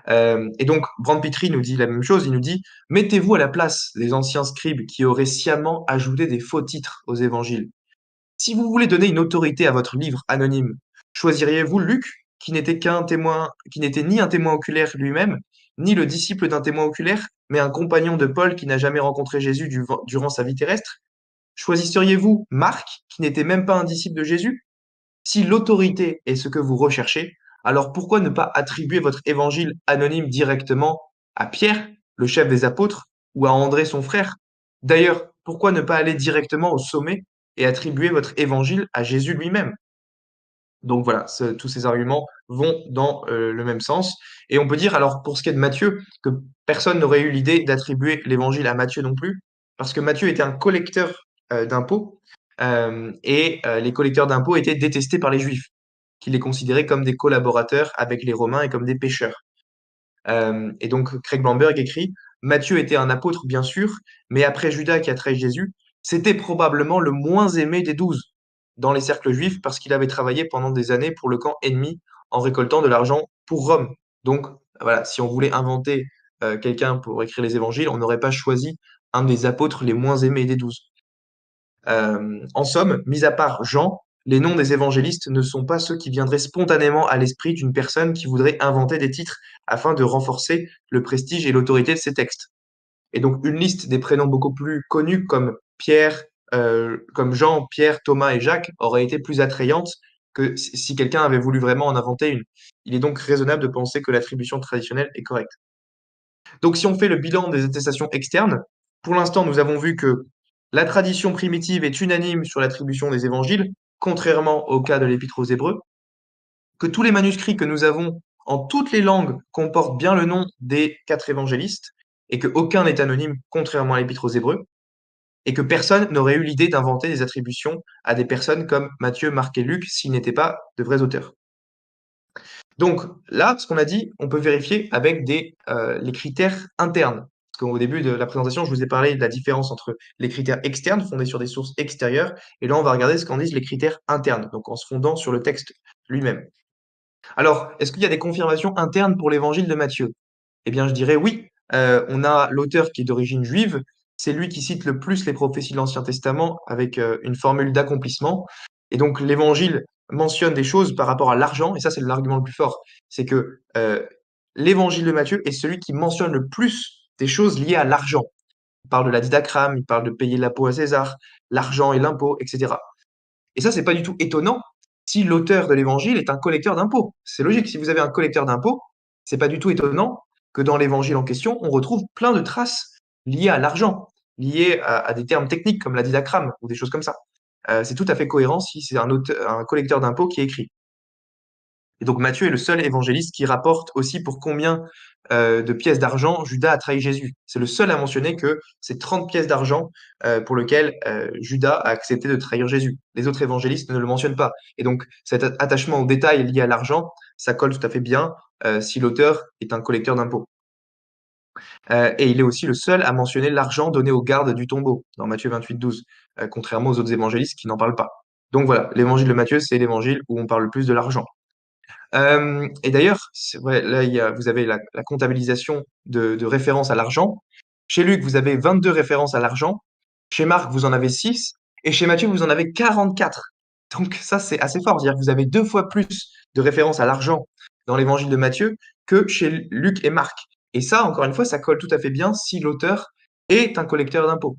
Et donc, Brand Petrie nous dit la même chose, il nous dit: mettez-vous à la place des anciens scribes qui auraient sciemment ajouté des faux titres aux évangiles. Si vous voulez donner une autorité à votre livre anonyme, choisiriez-vous Luc, qui n'était ni un témoin oculaire lui-même, ni le disciple d'un témoin oculaire, mais un compagnon de Paul qui n'a jamais rencontré Jésus durant sa vie terrestre? Choisisseriez-vous Marc, qui n'était même pas un disciple de Jésus? Si l'autorité est ce que vous recherchez, alors pourquoi ne pas attribuer votre évangile anonyme directement à Pierre, le chef des apôtres, ou à André son frère? D'ailleurs, pourquoi ne pas aller directement au sommet et attribuer votre évangile à Jésus lui-même? Donc voilà, tous ces arguments vont dans le même sens. Et on peut dire, alors pour ce qui est de Matthieu, que personne n'aurait eu l'idée d'attribuer l'évangile à Matthieu non plus, parce que Matthieu était un collecteur d'impôts, les collecteurs d'impôts étaient détestés par les Juifs, qui les considéraient comme des collaborateurs avec les Romains et comme des pécheurs. Et donc Craig Blomberg écrit, Matthieu était un apôtre bien sûr, mais après Judas qui a trahi Jésus, c'était probablement le moins aimé des 12 dans les cercles juifs parce qu'il avait travaillé pendant des années pour le camp ennemi en récoltant de l'argent pour Rome. Donc voilà, si on voulait inventer quelqu'un pour écrire les évangiles, on n'aurait pas choisi un des apôtres les moins aimés des 12. En somme, mis à part Jean, les noms des évangélistes ne sont pas ceux qui viendraient spontanément à l'esprit d'une personne qui voudrait inventer des titres afin de renforcer le prestige et l'autorité de ses textes. Et donc une liste des prénoms beaucoup plus connus comme Pierre, comme Jean, Pierre, Thomas et Jacques aurait été plus attrayante que si quelqu'un avait voulu vraiment en inventer une. Il est donc raisonnable de penser que l'attribution traditionnelle est correcte. Donc si on fait le bilan des attestations externes, pour l'instant nous avons vu que la tradition primitive est unanime sur l'attribution des évangiles, contrairement au cas de l'Épître aux Hébreux, que tous les manuscrits que nous avons en toutes les langues comportent bien le nom des 4 évangélistes, et qu'aucun n'est anonyme, contrairement à l'Épître aux Hébreux, et que personne n'aurait eu l'idée d'inventer des attributions à des personnes comme Matthieu, Marc et Luc s'ils n'étaient pas de vrais auteurs. Donc là, ce qu'on a dit, on peut vérifier avec les critères internes. Parce qu'au début de la présentation, je vous ai parlé de la différence entre les critères externes fondés sur des sources extérieures, et là, on va regarder ce qu'en disent les critères internes, donc en se fondant sur le texte lui-même. Alors, est-ce qu'il y a des confirmations internes pour l'évangile de Matthieu? Eh bien, je dirais oui. On a l'auteur qui est d'origine juive, c'est lui qui cite le plus les prophéties de l'Ancien Testament avec une formule d'accomplissement. Et donc, l'évangile mentionne des choses par rapport à l'argent, et ça, c'est l'argument le plus fort. C'est que l'évangile de Matthieu est celui qui mentionne le plus des choses liées à l'argent. Il parle de la didacrame, il parle de payer l'impôt à César, l'argent et l'impôt, etc. Et ça, c'est pas du tout étonnant si l'auteur de l'évangile est un collecteur d'impôts. C'est logique, si vous avez un collecteur d'impôts, c'est pas du tout étonnant que dans l'évangile en question, on retrouve plein de traces liées à l'argent, liées à des termes techniques comme la didacrame ou des choses comme ça. C'est tout à fait cohérent si c'est un collecteur d'impôts qui écrit. Et donc Matthieu est le seul évangéliste qui rapporte aussi pour combien de pièces d'argent Judas a trahi Jésus. C'est le seul à mentionner que c'est 30 pièces d'argent pour lesquelles Judas a accepté de trahir Jésus. Les autres évangélistes ne le mentionnent pas. Et donc cet attachement au détail lié à l'argent, ça colle tout à fait bien si l'auteur est un collecteur d'impôts. Et il est aussi le seul à mentionner l'argent donné aux gardes du tombeau dans Matthieu 28, 12, contrairement aux autres évangélistes qui n'en parlent pas. Donc voilà, l'évangile de Matthieu, c'est l'évangile où on parle le plus de l'argent. Et d'ailleurs, là, vous avez la comptabilisation de références à l'argent. Chez Luc, vous avez 22 références à l'argent. Chez Marc, vous en avez 6. Et chez Matthieu, vous en avez 44. Donc ça, c'est assez fort. C'est-à-dire que vous avez 2 fois plus de références à l'argent dans l'évangile de Matthieu que chez Luc et Marc. Et ça, encore une fois, ça colle tout à fait bien si l'auteur est un collecteur d'impôts.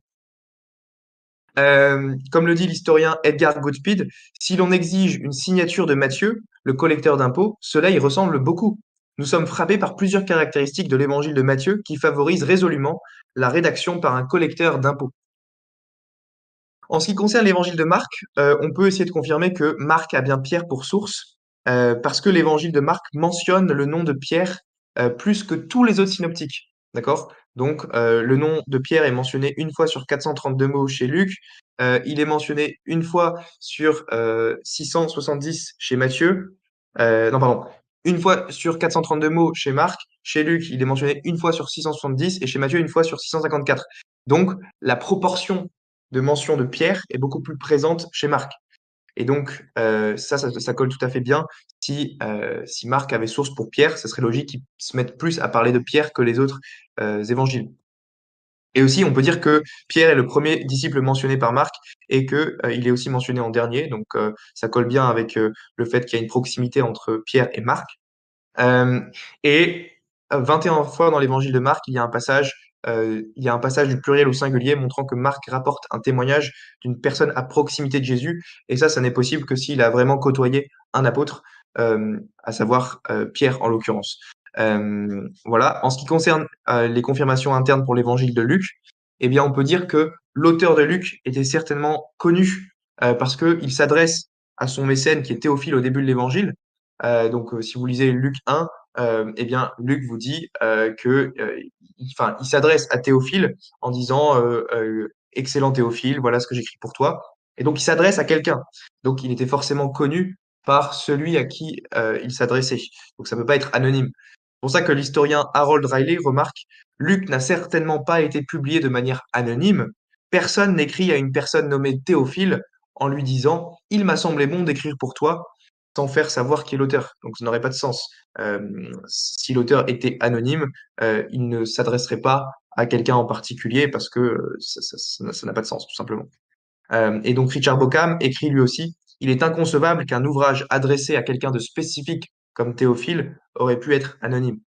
Comme le dit l'historien Edgar Goodspeed, si l'on exige une signature de Matthieu, le collecteur d'impôts, cela y ressemble beaucoup. Nous sommes frappés par plusieurs caractéristiques de l'évangile de Matthieu qui favorisent résolument la rédaction par un collecteur d'impôts. En ce qui concerne l'évangile de Marc, on peut essayer de confirmer que Marc a bien Pierre pour source, parce que l'évangile de Marc mentionne le nom de Pierre plus que tous les autres synoptiques. D'accord? Donc, le nom de Pierre est mentionné une fois sur 432 mots chez Luc, il est mentionné une fois sur 670 chez Matthieu, non, pardon, une fois sur 432 mots chez Marc, chez Luc, il est mentionné une fois sur 670 et chez Matthieu une fois sur 654. Donc, la proportion de mention de Pierre est beaucoup plus présente chez Marc. Et donc, ça colle tout à fait bien. Si Marc avait source pour Pierre, ce serait logique qu'il se mette plus à parler de Pierre que les autres évangiles. Et aussi, on peut dire que Pierre est le premier disciple mentionné par Marc et que il est aussi mentionné en dernier. Donc, ça colle bien avec le fait qu'il y a une proximité entre Pierre et Marc. Euh, et 21 fois dans l'évangile de Marc, il y a un passage du pluriel au singulier montrant que Marc rapporte un témoignage d'une personne à proximité de Jésus. Et ça n'est possible que s'il a vraiment côtoyé un apôtre, à savoir Pierre en l'occurrence. Voilà. En ce qui concerne les confirmations internes pour l'évangile de Luc, eh bien, on peut dire que l'auteur de Luc était certainement connu parce qu'il s'adresse à son mécène qui est Théophile au début de l'évangile. Si vous lisez Luc 1, eh bien, Luc vous dit il s'adresse à Théophile en disant Excellent Théophile, voilà ce que j'écris pour toi. Et donc, il s'adresse à quelqu'un. Donc, il était forcément connu par celui à qui il s'adressait. Donc, ça ne peut pas être anonyme. C'est pour ça que l'historien Harold Riley remarque Luc n'a certainement pas été publié de manière anonyme. Personne n'écrit à une personne nommée Théophile en lui disant Il m'a semblé bon d'écrire pour toi, sans faire savoir qui est l'auteur. Donc, ça n'aurait pas de sens. Si l'auteur était anonyme, il ne s'adresserait pas à quelqu'un en particulier parce que ça n'a pas de sens, tout simplement. Et donc Richard Bauckham écrit lui aussi, il est inconcevable qu'un ouvrage adressé à quelqu'un de spécifique comme Théophile aurait pu être anonyme.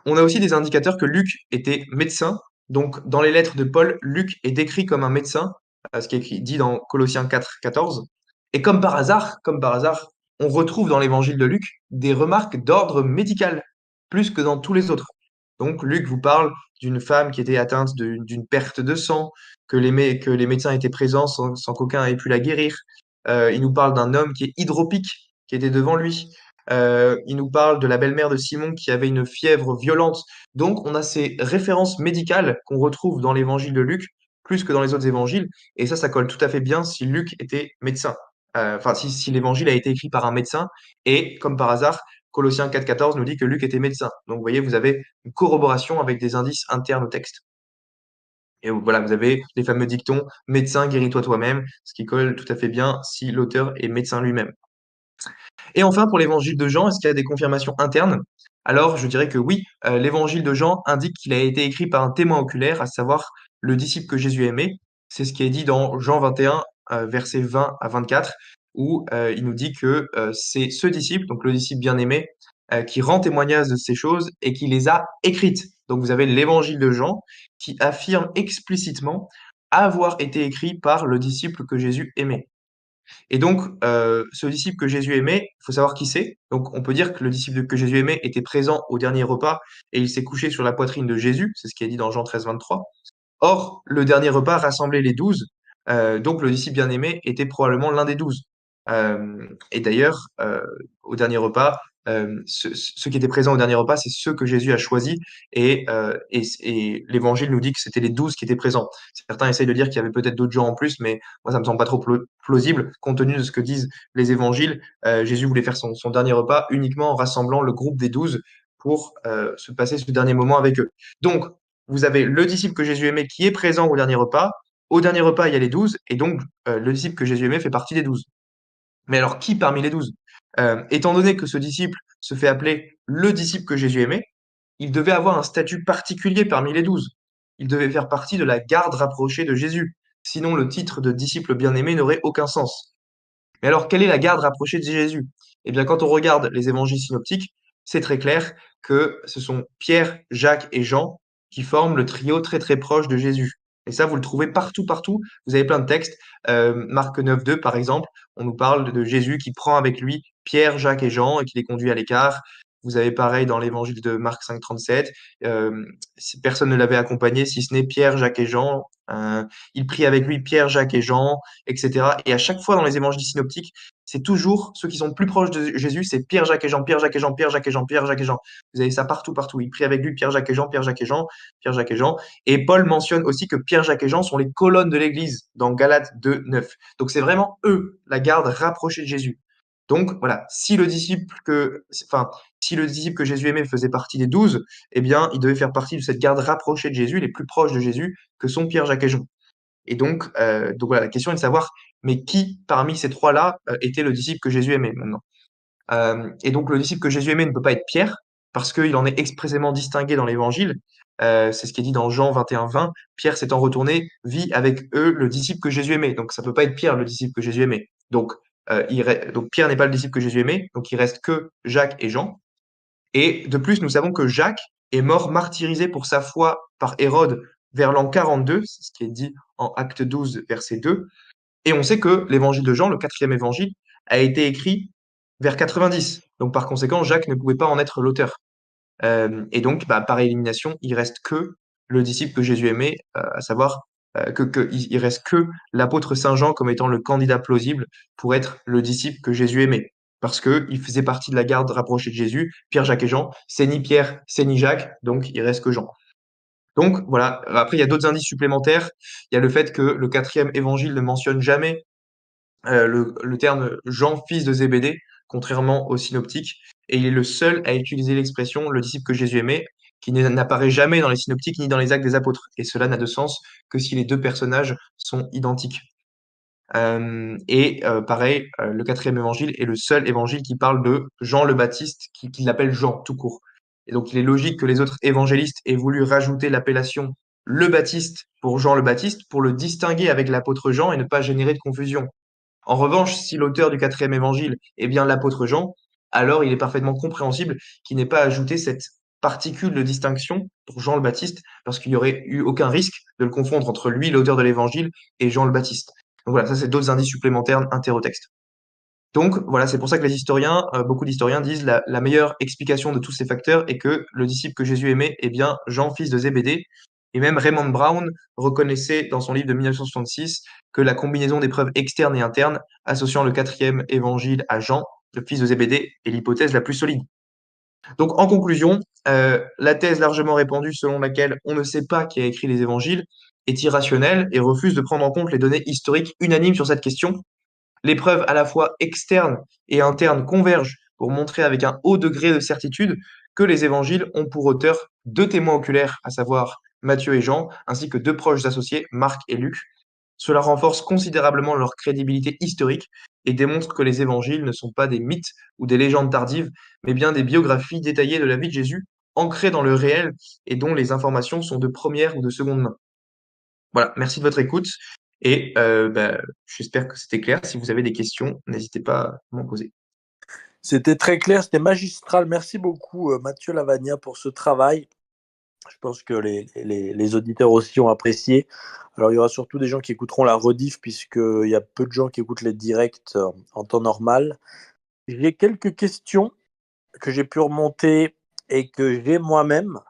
On a aussi des indicateurs que Luc était médecin. Donc dans les lettres de Paul, Luc est décrit comme un médecin, ce qui est dit dans Colossiens 4, 14. Et comme par hasard, on retrouve dans l'évangile de Luc des remarques d'ordre médical, plus que dans tous les autres. Donc Luc vous parle d'une femme qui était atteinte d'une perte de sang, que les médecins étaient présents sans qu'aucun ait pu la guérir. Il nous parle d'un homme qui est hydropique, qui était devant lui. Il nous parle de la belle-mère de Simon qui avait une fièvre violente. Donc on a ces références médicales qu'on retrouve dans l'évangile de Luc, plus que dans les autres évangiles. Et ça colle tout à fait bien si Luc était médecin. Si l'évangile a été écrit par un médecin. Et comme par hasard, Colossiens 4,14 nous dit que Luc était médecin. Donc, vous voyez, vous avez une corroboration avec des indices internes au texte. Et voilà, vous avez les fameux dictons médecin, guéris-toi toi-même, ce qui colle tout à fait bien si l'auteur est médecin lui-même. Et enfin, pour l'évangile de Jean, est-ce qu'il y a des confirmations internes? Alors, je dirais que oui, l'évangile de Jean indique qu'il a été écrit par un témoin oculaire, à savoir le disciple que Jésus aimait. C'est ce qui est dit dans Jean 21, versets 20 à 24, où il nous dit que c'est ce disciple, donc le disciple bien-aimé, qui rend témoignage de ces choses et qui les a écrites. Donc vous avez l'évangile de Jean qui affirme explicitement avoir été écrit par le disciple que Jésus aimait. Et donc, ce disciple que Jésus aimait, il faut savoir qui c'est. Donc, on peut dire que le disciple que Jésus aimait était présent au dernier repas et il s'est couché sur la poitrine de Jésus. C'est ce qui est dit dans Jean 13, 23. Or, le dernier repas rassemblait les 12. Donc, le disciple bien-aimé était probablement l'un des 12. Et d'ailleurs, au dernier repas, ceux qui étaient présents au dernier repas, c'est ceux que Jésus a choisis. Et l'Évangile nous dit que c'était les 12 qui étaient présents. Certains essayent de dire qu'il y avait peut-être d'autres gens en plus, mais moi, ça me semble pas trop plausible. Compte tenu de ce que disent les Évangiles, Jésus voulait faire son dernier repas uniquement en rassemblant le groupe des 12 pour se passer ce dernier moment avec eux. Donc, vous avez le disciple que Jésus aimait qui est présent au dernier repas. Au dernier repas, il y a les 12, et donc le disciple que Jésus aimait fait partie des 12. Mais alors, qui parmi les 12? Étant donné que ce disciple se fait appeler le disciple que Jésus aimait, il devait avoir un statut particulier parmi les 12. Il devait faire partie de la garde rapprochée de Jésus. Sinon, le titre de disciple bien-aimé n'aurait aucun sens. Mais alors, quelle est la garde rapprochée de Jésus? Eh bien, quand on regarde les évangiles synoptiques, c'est très clair que ce sont Pierre, Jacques et Jean qui forment le trio très très proche de Jésus. Et ça, vous le trouvez partout, partout. Vous avez plein de textes. Marc 9, 2, par exemple, on nous parle de Jésus qui prend avec lui Pierre, Jacques et Jean et qui les conduit à l'écart. Vous avez pareil dans l'évangile de Marc 5, 37. Personne ne l'avait accompagné, si ce n'est Pierre, Jacques et Jean. Il prie avec lui Pierre, Jacques et Jean, etc. Et à chaque fois dans les évangiles synoptiques, c'est toujours ceux qui sont plus proches de Jésus, c'est Pierre, Jacques et Jean, Pierre, Jacques et Jean, Pierre, Jacques et Jean, Pierre, Jacques et Jean. Vous avez ça partout, partout. Il prie avec lui Pierre, Jacques et Jean, Pierre, Jacques et Jean, Pierre, Jacques et Jean. Et Paul mentionne aussi que Pierre, Jacques et Jean sont les colonnes de l'Église dans Galates 2, 9. Donc c'est vraiment eux, la garde rapprochée de Jésus. Donc voilà, si le disciple que Jésus aimait faisait partie des 12, eh bien, il devait faire partie de cette garde rapprochée de Jésus, les plus proches de Jésus, que sont Pierre, Jacques et Jean. Et donc voilà, la question est de savoir, mais qui parmi ces trois-là était le disciple que Jésus aimait maintenant? Et donc le disciple que Jésus aimait ne peut pas être Pierre, parce qu'il en est expressément distingué dans l'Évangile. C'est ce qui est dit dans Jean 21, 20. Pierre s'étant retourné, vit avec eux le disciple que Jésus aimait. Donc ça peut pas être Pierre le disciple que Jésus aimait. Donc Pierre n'est pas le disciple que Jésus aimait, donc il reste que Jacques et Jean. Et de plus, nous savons que Jacques est mort martyrisé pour sa foi par Hérode vers l'an 42, c'est ce qui est dit en Acte 12, verset 2. Et on sait que l'évangile de Jean, le quatrième évangile, a été écrit vers 90. Donc par conséquent, Jacques ne pouvait pas en être l'auteur. Et donc, bah, par élimination, il reste que le disciple que Jésus aimait, à savoir il reste que l'apôtre Saint Jean comme étant le candidat plausible pour être le disciple que Jésus aimait. Parce que il faisait partie de la garde rapprochée de Jésus, Pierre, Jacques et Jean. C'est ni Pierre, c'est ni Jacques, donc il reste que Jean. Donc voilà. Après, il y a d'autres indices supplémentaires. Il y a le fait que le quatrième évangile ne mentionne jamais le terme Jean, fils de Zébédée, contrairement aux synoptiques, et il est le seul à utiliser l'expression le disciple que Jésus aimait, qui n'apparaît jamais dans les synoptiques ni dans les actes des apôtres. Et cela n'a de sens que si les deux personnages sont identiques. Pareil, le quatrième évangile est le seul évangile qui parle de Jean le Baptiste, qui l'appelle Jean tout court. Et donc il est logique que les autres évangélistes aient voulu rajouter l'appellation le Baptiste pour Jean le Baptiste pour le distinguer avec l'apôtre Jean et ne pas générer de confusion. En revanche, si l'auteur du quatrième évangile est bien l'apôtre Jean, alors il est parfaitement compréhensible qu'il n'ait pas ajouté cette particule de distinction pour Jean le Baptiste, parce qu'il n'y aurait eu aucun risque de le confondre entre lui, l'auteur de l'évangile, et Jean le Baptiste. Donc voilà, ça c'est d'autres indices supplémentaires intertextes. Donc voilà, c'est pour ça que les historiens, beaucoup d'historiens disent la meilleure explication de tous ces facteurs est que le disciple que Jésus aimait est bien Jean, fils de Zébédée. Et même Raymond Brown reconnaissait dans son livre de 1966 que la combinaison des preuves externes et internes associant le quatrième évangile à Jean, le fils de Zébédée, est l'hypothèse la plus solide. Donc en conclusion, la thèse largement répandue selon laquelle on ne sait pas qui a écrit les évangiles est irrationnelle et refuse de prendre en compte les données historiques unanimes sur cette question. Les preuves à la fois externes et internes convergent pour montrer avec un haut degré de certitude que les évangiles ont pour auteur deux témoins oculaires, à savoir Matthieu et Jean, ainsi que deux proches associés, Marc et Luc. Cela renforce considérablement leur crédibilité historique et démontre que les évangiles ne sont pas des mythes ou des légendes tardives, mais bien des biographies détaillées de la vie de Jésus, ancrées dans le réel et dont les informations sont de première ou de seconde main. Voilà, merci de votre écoute et j'espère que c'était clair. Si vous avez des questions, n'hésitez pas à m'en poser. C'était très clair, c'était magistral. Merci beaucoup, Mathieu Lavagna, pour ce travail. Je pense que les auditeurs aussi ont apprécié. Alors, il y aura surtout des gens qui écouteront la rediff, puisqu'il y a peu de gens qui écoutent les directs en temps normal. J'ai quelques questions que j'ai pu remonter et que j'ai moi-même.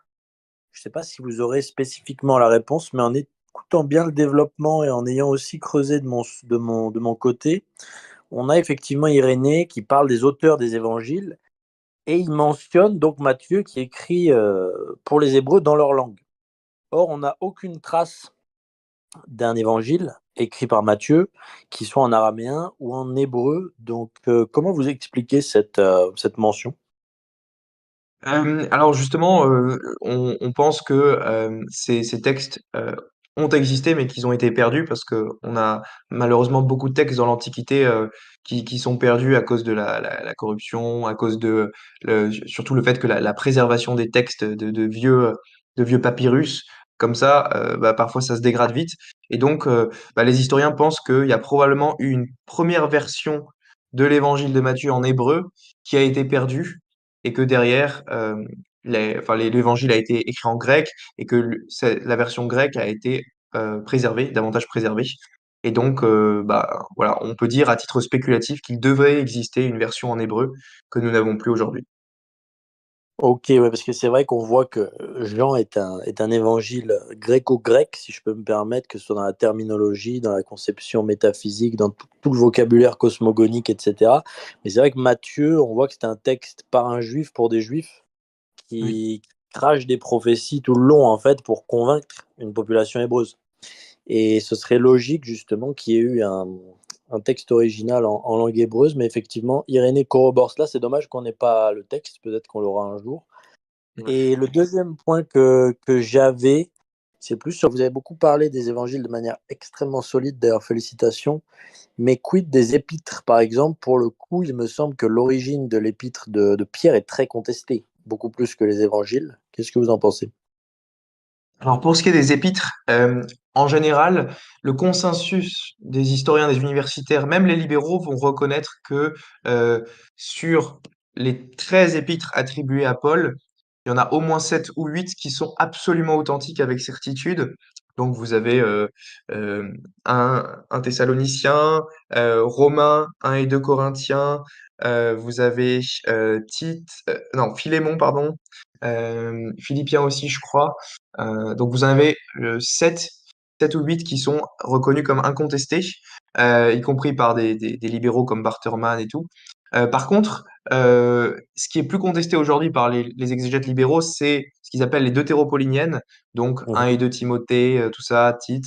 Je ne sais pas si vous aurez spécifiquement la réponse, mais en écoutant bien le développement et en ayant aussi creusé de mon côté, on a effectivement Irénée qui parle des auteurs des évangiles et il mentionne donc Matthieu qui écrit pour les Hébreux dans leur langue. Or, on n'a aucune trace d'un évangile écrit par Matthieu qui soit en araméen ou en hébreu. Donc, comment vous expliquez cette mention? Alors justement, on pense que ces textes ont existé, mais qu'ils ont été perdus parce que on a malheureusement beaucoup de textes dans l'Antiquité qui sont perdus à cause de la corruption, à cause surtout le fait que la préservation des textes de vieux papyrus, comme ça, parfois ça se dégrade vite. Et donc, les historiens pensent qu'il y a probablement eu une première version de l'évangile de Matthieu en hébreu qui a été perdue et que derrière, l'évangile a été écrit en grec et que la version grecque a été préservée, davantage préservée. Et donc, voilà, on peut dire à titre spéculatif qu'il devrait exister une version en hébreu que nous n'avons plus aujourd'hui. Ok, ouais, parce que c'est vrai qu'on voit que Jean est un évangile gréco-grec, si je peux me permettre, que ce soit dans la terminologie, dans la conception métaphysique, dans tout le vocabulaire cosmogonique, etc. Mais c'est vrai que Matthieu, on voit que c'est un texte par un juif pour des juifs Oui. qui crache des prophéties tout le long, en fait, pour convaincre une population hébreuse. Et ce serait logique, justement, qu'il y ait eu un texte original en langue hébreuse, mais effectivement, Irénée corrobore cela. C'est dommage qu'on n'ait pas le texte, peut-être qu'on l'aura un jour. Ouais. Et le deuxième point que j'avais, c'est plus sur, vous avez beaucoup parlé des évangiles de manière extrêmement solide, d'ailleurs félicitations, mais quid des épîtres, par exemple? Pour le coup, il me semble que l'origine de l'épître de Pierre est très contestée, beaucoup plus que les évangiles. Qu'est-ce que vous en pensez? Alors pour ce qui est des épîtres, en général, le consensus des historiens, des universitaires, même les libéraux, vont reconnaître que sur les 13 épîtres attribués à Paul, il y en a au moins 7 ou 8 qui sont absolument authentiques avec certitude. Donc vous avez euh, un Thessalonicien, Romains, 1 et 2 Corinthiens, vous avez Tite, non, Philémon, pardon, Philippiens aussi, je crois. Donc vous en avez 7 ou 8 qui sont reconnus comme incontestés, y compris par des libéraux comme Barterman et tout. Par contre, ce qui est plus contesté aujourd'hui par les exégètes libéraux, c'est ce qu'ils appellent les deutéropauliniennes, donc 1 et Mhm. 2 Timothée, tout ça, Tite.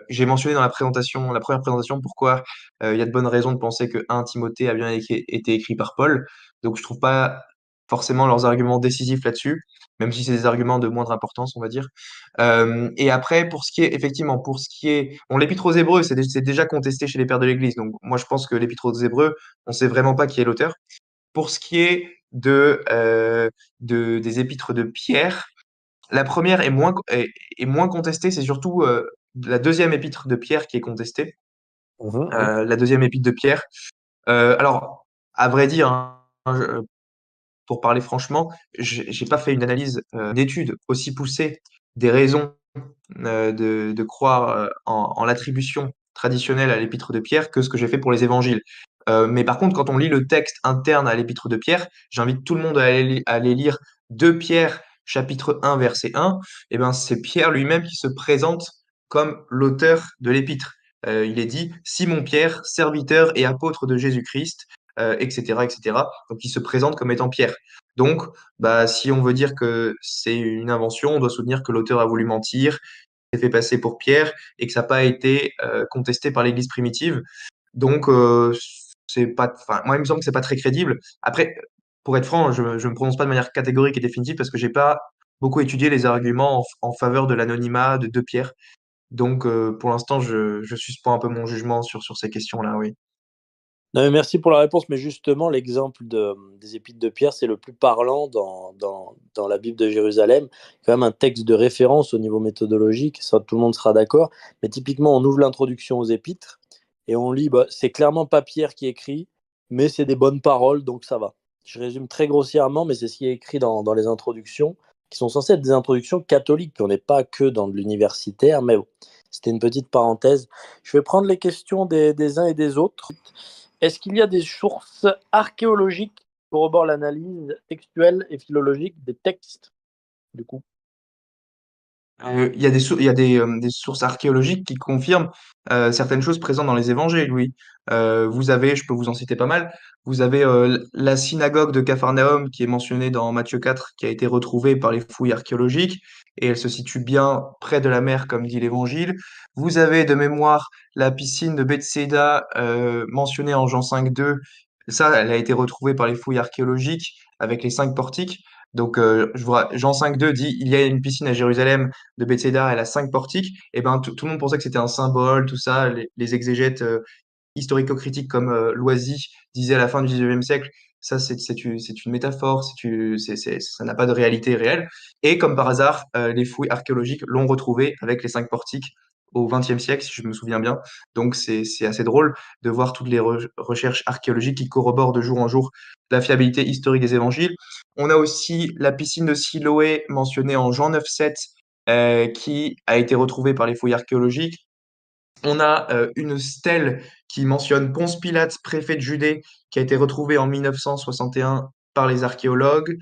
J'ai mentionné dans la première présentation, pourquoi il y a de bonnes raisons de penser que 1 Timothée a bien été écrit par Paul. Donc je trouve pas forcément leurs arguments décisifs là-dessus, même si c'est des arguments de moindre importance, on va dire. Et après, pour ce qui est, effectivement, pour ce qui est, bon, l'Épître aux Hébreux, c'est déjà contesté chez les pères de l'Église. Donc moi, je pense que l'Épître aux Hébreux, on sait vraiment pas qui est l'auteur. Pour ce qui est des épîtres de Pierre, la première est moins contestée, c'est surtout la deuxième épître de Pierre qui est contestée. Mhm. La deuxième épître de Pierre. Alors, à vrai dire, hein, pour parler franchement, j'ai pas fait une analyse, une étude aussi poussée des raisons de croire en l'attribution traditionnelle à l'épître de Pierre que ce que j'ai fait pour les évangiles. Mais par contre, quand on lit le texte interne à l'épître de Pierre, j'invite tout le monde à aller lire 2 Pierre, chapitre 1, verset 1. Et ben, c'est Pierre lui-même qui se présente comme l'auteur de l'épître. Il est dit Simon Pierre, serviteur et apôtre de Jésus-Christ, etc., etc. Donc, il se présente comme étant Pierre. Donc, bah, si on veut dire que c'est une invention, on doit soutenir que l'auteur a voulu mentir, s'est fait passer pour Pierre et que ça n'a pas été contesté par l'Église primitive. Donc, c'est pas, enfin, moi, il me semble que c'est pas très crédible. Après, pour être franc, je me prononce pas de manière catégorique et définitive parce que j'ai pas beaucoup étudié les arguments en faveur de l'anonymat de Pierre. Donc, pour l'instant, je suspends un peu mon jugement sur ces questions-là, oui. Non, mais merci pour la réponse, mais justement, l'exemple des Épîtres de Pierre, c'est le plus parlant dans la Bible de Jérusalem. Quand même un texte de référence au niveau méthodologique, ça tout le monde sera d'accord. Mais typiquement, on ouvre l'introduction aux Épîtres et on lit, bah, c'est clairement pas Pierre qui écrit, mais c'est des bonnes paroles, donc ça va. Je résume très grossièrement, mais c'est ce qui est écrit dans les introductions, qui sont censées être des introductions catholiques, puis on n'est pas que dans de l'universitaire, mais bon, c'était une petite parenthèse. Je vais prendre les questions des uns et des autres. Est-ce qu'il y a des sources archéologiques qui corroborent l'analyse textuelle et philologique des textes, du coup? Il y a des sources archéologiques qui confirment certaines choses présentes dans les évangiles, oui. Vous avez, je peux vous en citer pas mal, vous avez la synagogue de Capharnaüm qui est mentionnée dans Matthieu 4, qui a été retrouvée par les fouilles archéologiques, et elle se situe bien près de la mer, comme dit l'évangile. Vous avez de mémoire la piscine de Bethsaïda mentionnée en Jean 5,2. Ça, elle a été retrouvée par les fouilles archéologiques avec les 5 portiques. Donc, Jean 5,2 dit, il y a une piscine à Jérusalem de Bethsaïda, elle a 5 portiques. Et ben, tout le monde pensait que c'était un symbole, tout ça. Les exégètes historico-critiques comme Loisy disaient à la fin du 19e siècle, ça, c'est une métaphore, ça n'a pas de réalité réelle. Et comme par hasard, les fouilles archéologiques l'ont retrouvé avec les 5 portiques au 20e siècle, si je me souviens bien. Donc, c'est assez drôle de voir toutes les recherches archéologiques qui corroborent de jour en jour la fiabilité historique des évangiles. On a aussi la piscine de Siloé mentionnée en Jean 9,7 qui a été retrouvée par les fouilles archéologiques. On a une stèle qui mentionne Ponce Pilate, préfet de Judée, qui a été retrouvée en 1961 par les archéologues.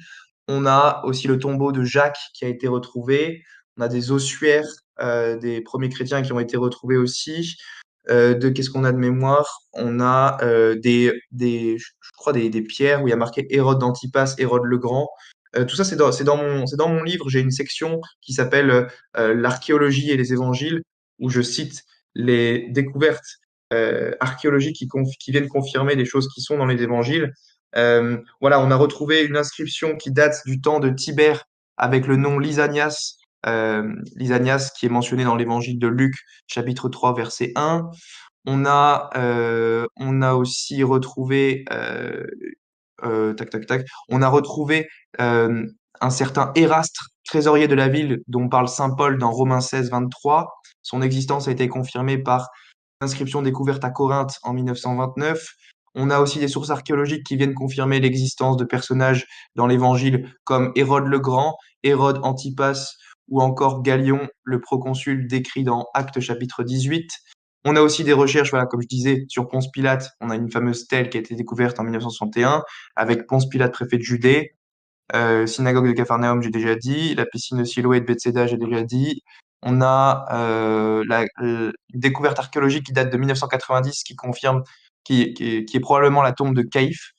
On a aussi le tombeau de Jacques qui a été retrouvé. On a des ossuaires des premiers chrétiens qui ont été retrouvés aussi. Qu'est-ce qu'on a de mémoire? On a je crois des pierres où il y a marqué Hérode d'Antipas, Hérode le Grand. Tout ça, c'est dans mon livre. J'ai une section qui s'appelle L'archéologie et les évangiles, où je cite les découvertes archéologiques qui viennent confirmer des choses qui sont dans les évangiles. Voilà, on a retrouvé une inscription qui date du temps de Tibère avec le nom Lysanias, Lysanias qui est mentionné dans l'évangile de Luc, chapitre 3, verset 1. On a aussi retrouvé, tac, tac, tac, on a retrouvé un certain Érastre, trésorier de la ville, dont parle saint Paul dans Romains 16, 23. Son existence a été confirmée par inscription découverte à Corinthe en 1929. On a aussi des sources archéologiques qui viennent confirmer l'existence de personnages dans l'Évangile comme Hérode le Grand, Hérode Antipas ou encore Galion, le proconsul décrit dans Actes chapitre 18. On a aussi des recherches, voilà, comme je disais, sur Ponce Pilate. On a une fameuse stèle qui a été découverte en 1961 avec Ponce Pilate, préfet de Judée. Synagogue de Capharnaüm, j'ai déjà dit. La piscine de Siloé de Bethséda, j'ai déjà dit. On a une découverte archéologique qui date de 1990 qui confirme, qui est probablement la tombe de Caïphe.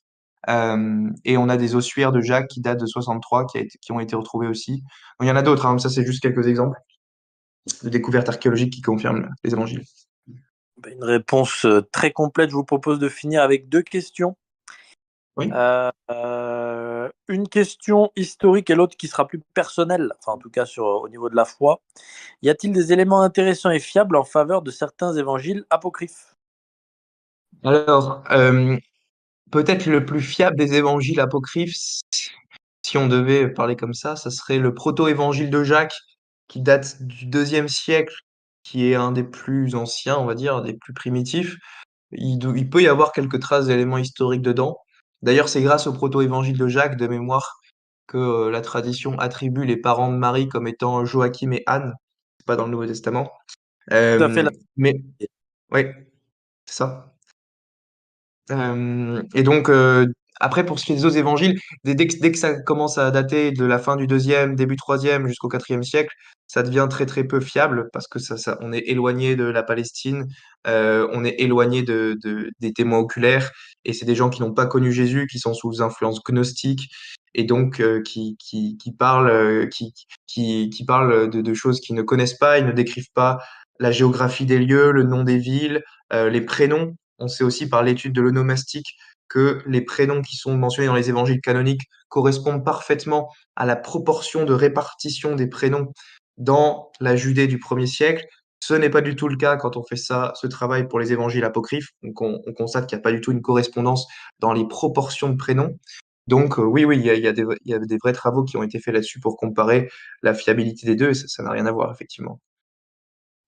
Et on a des ossuaires de Jacques qui datent de 63 qui ont été retrouvés aussi. Bon, il y en a d'autres, hein, mais ça c'est juste quelques exemples de découvertes archéologiques qui confirment les évangiles. Une réponse très complète. Je vous propose de finir avec deux questions. Oui. Une question historique et l'autre qui sera plus personnelle, enfin en tout cas au niveau de la foi. Y a-t-il des éléments intéressants et fiables en faveur de certains évangiles apocryphes? Alors, peut-être le plus fiable des évangiles apocryphes, si on devait parler comme ça serait le proto-évangile de Jacques, qui date du deuxième siècle, qui est un des plus anciens, on va dire, des plus primitifs. Il peut y avoir quelques traces d'éléments historiques dedans. D'ailleurs, c'est grâce au proto-évangile de Jacques, de mémoire, que la tradition attribue les parents de Marie comme étant Joachim et Anne. C'est pas dans le Nouveau Testament. Tout à fait. Mais, oui, c'est ça. Et donc, après, pour ce qui est des autres évangiles, dès que ça commence à dater de la fin du deuxième, début troisième jusqu'au quatrième siècle, ça devient très très peu fiable parce que on est éloigné de la Palestine, on est éloigné des témoins oculaires, et c'est des gens qui n'ont pas connu Jésus, qui sont sous influence gnostique, et donc qui parlent de choses qu'ils ne connaissent pas, ils ne décrivent pas la géographie des lieux, le nom des villes, les prénoms. On sait aussi par l'étude de l'onomastique que les prénoms qui sont mentionnés dans les évangiles canoniques correspondent parfaitement à la proportion de répartition des prénoms dans la Judée du 1er siècle. Ce n'est pas du tout le cas quand on fait ce travail pour les évangiles apocryphes. Donc on constate qu'il n'y a pas du tout une correspondance dans les proportions de prénoms. Donc oui, il y a des vrais travaux qui ont été faits là-dessus pour comparer la fiabilité des deux, et ça n'a rien à voir, effectivement.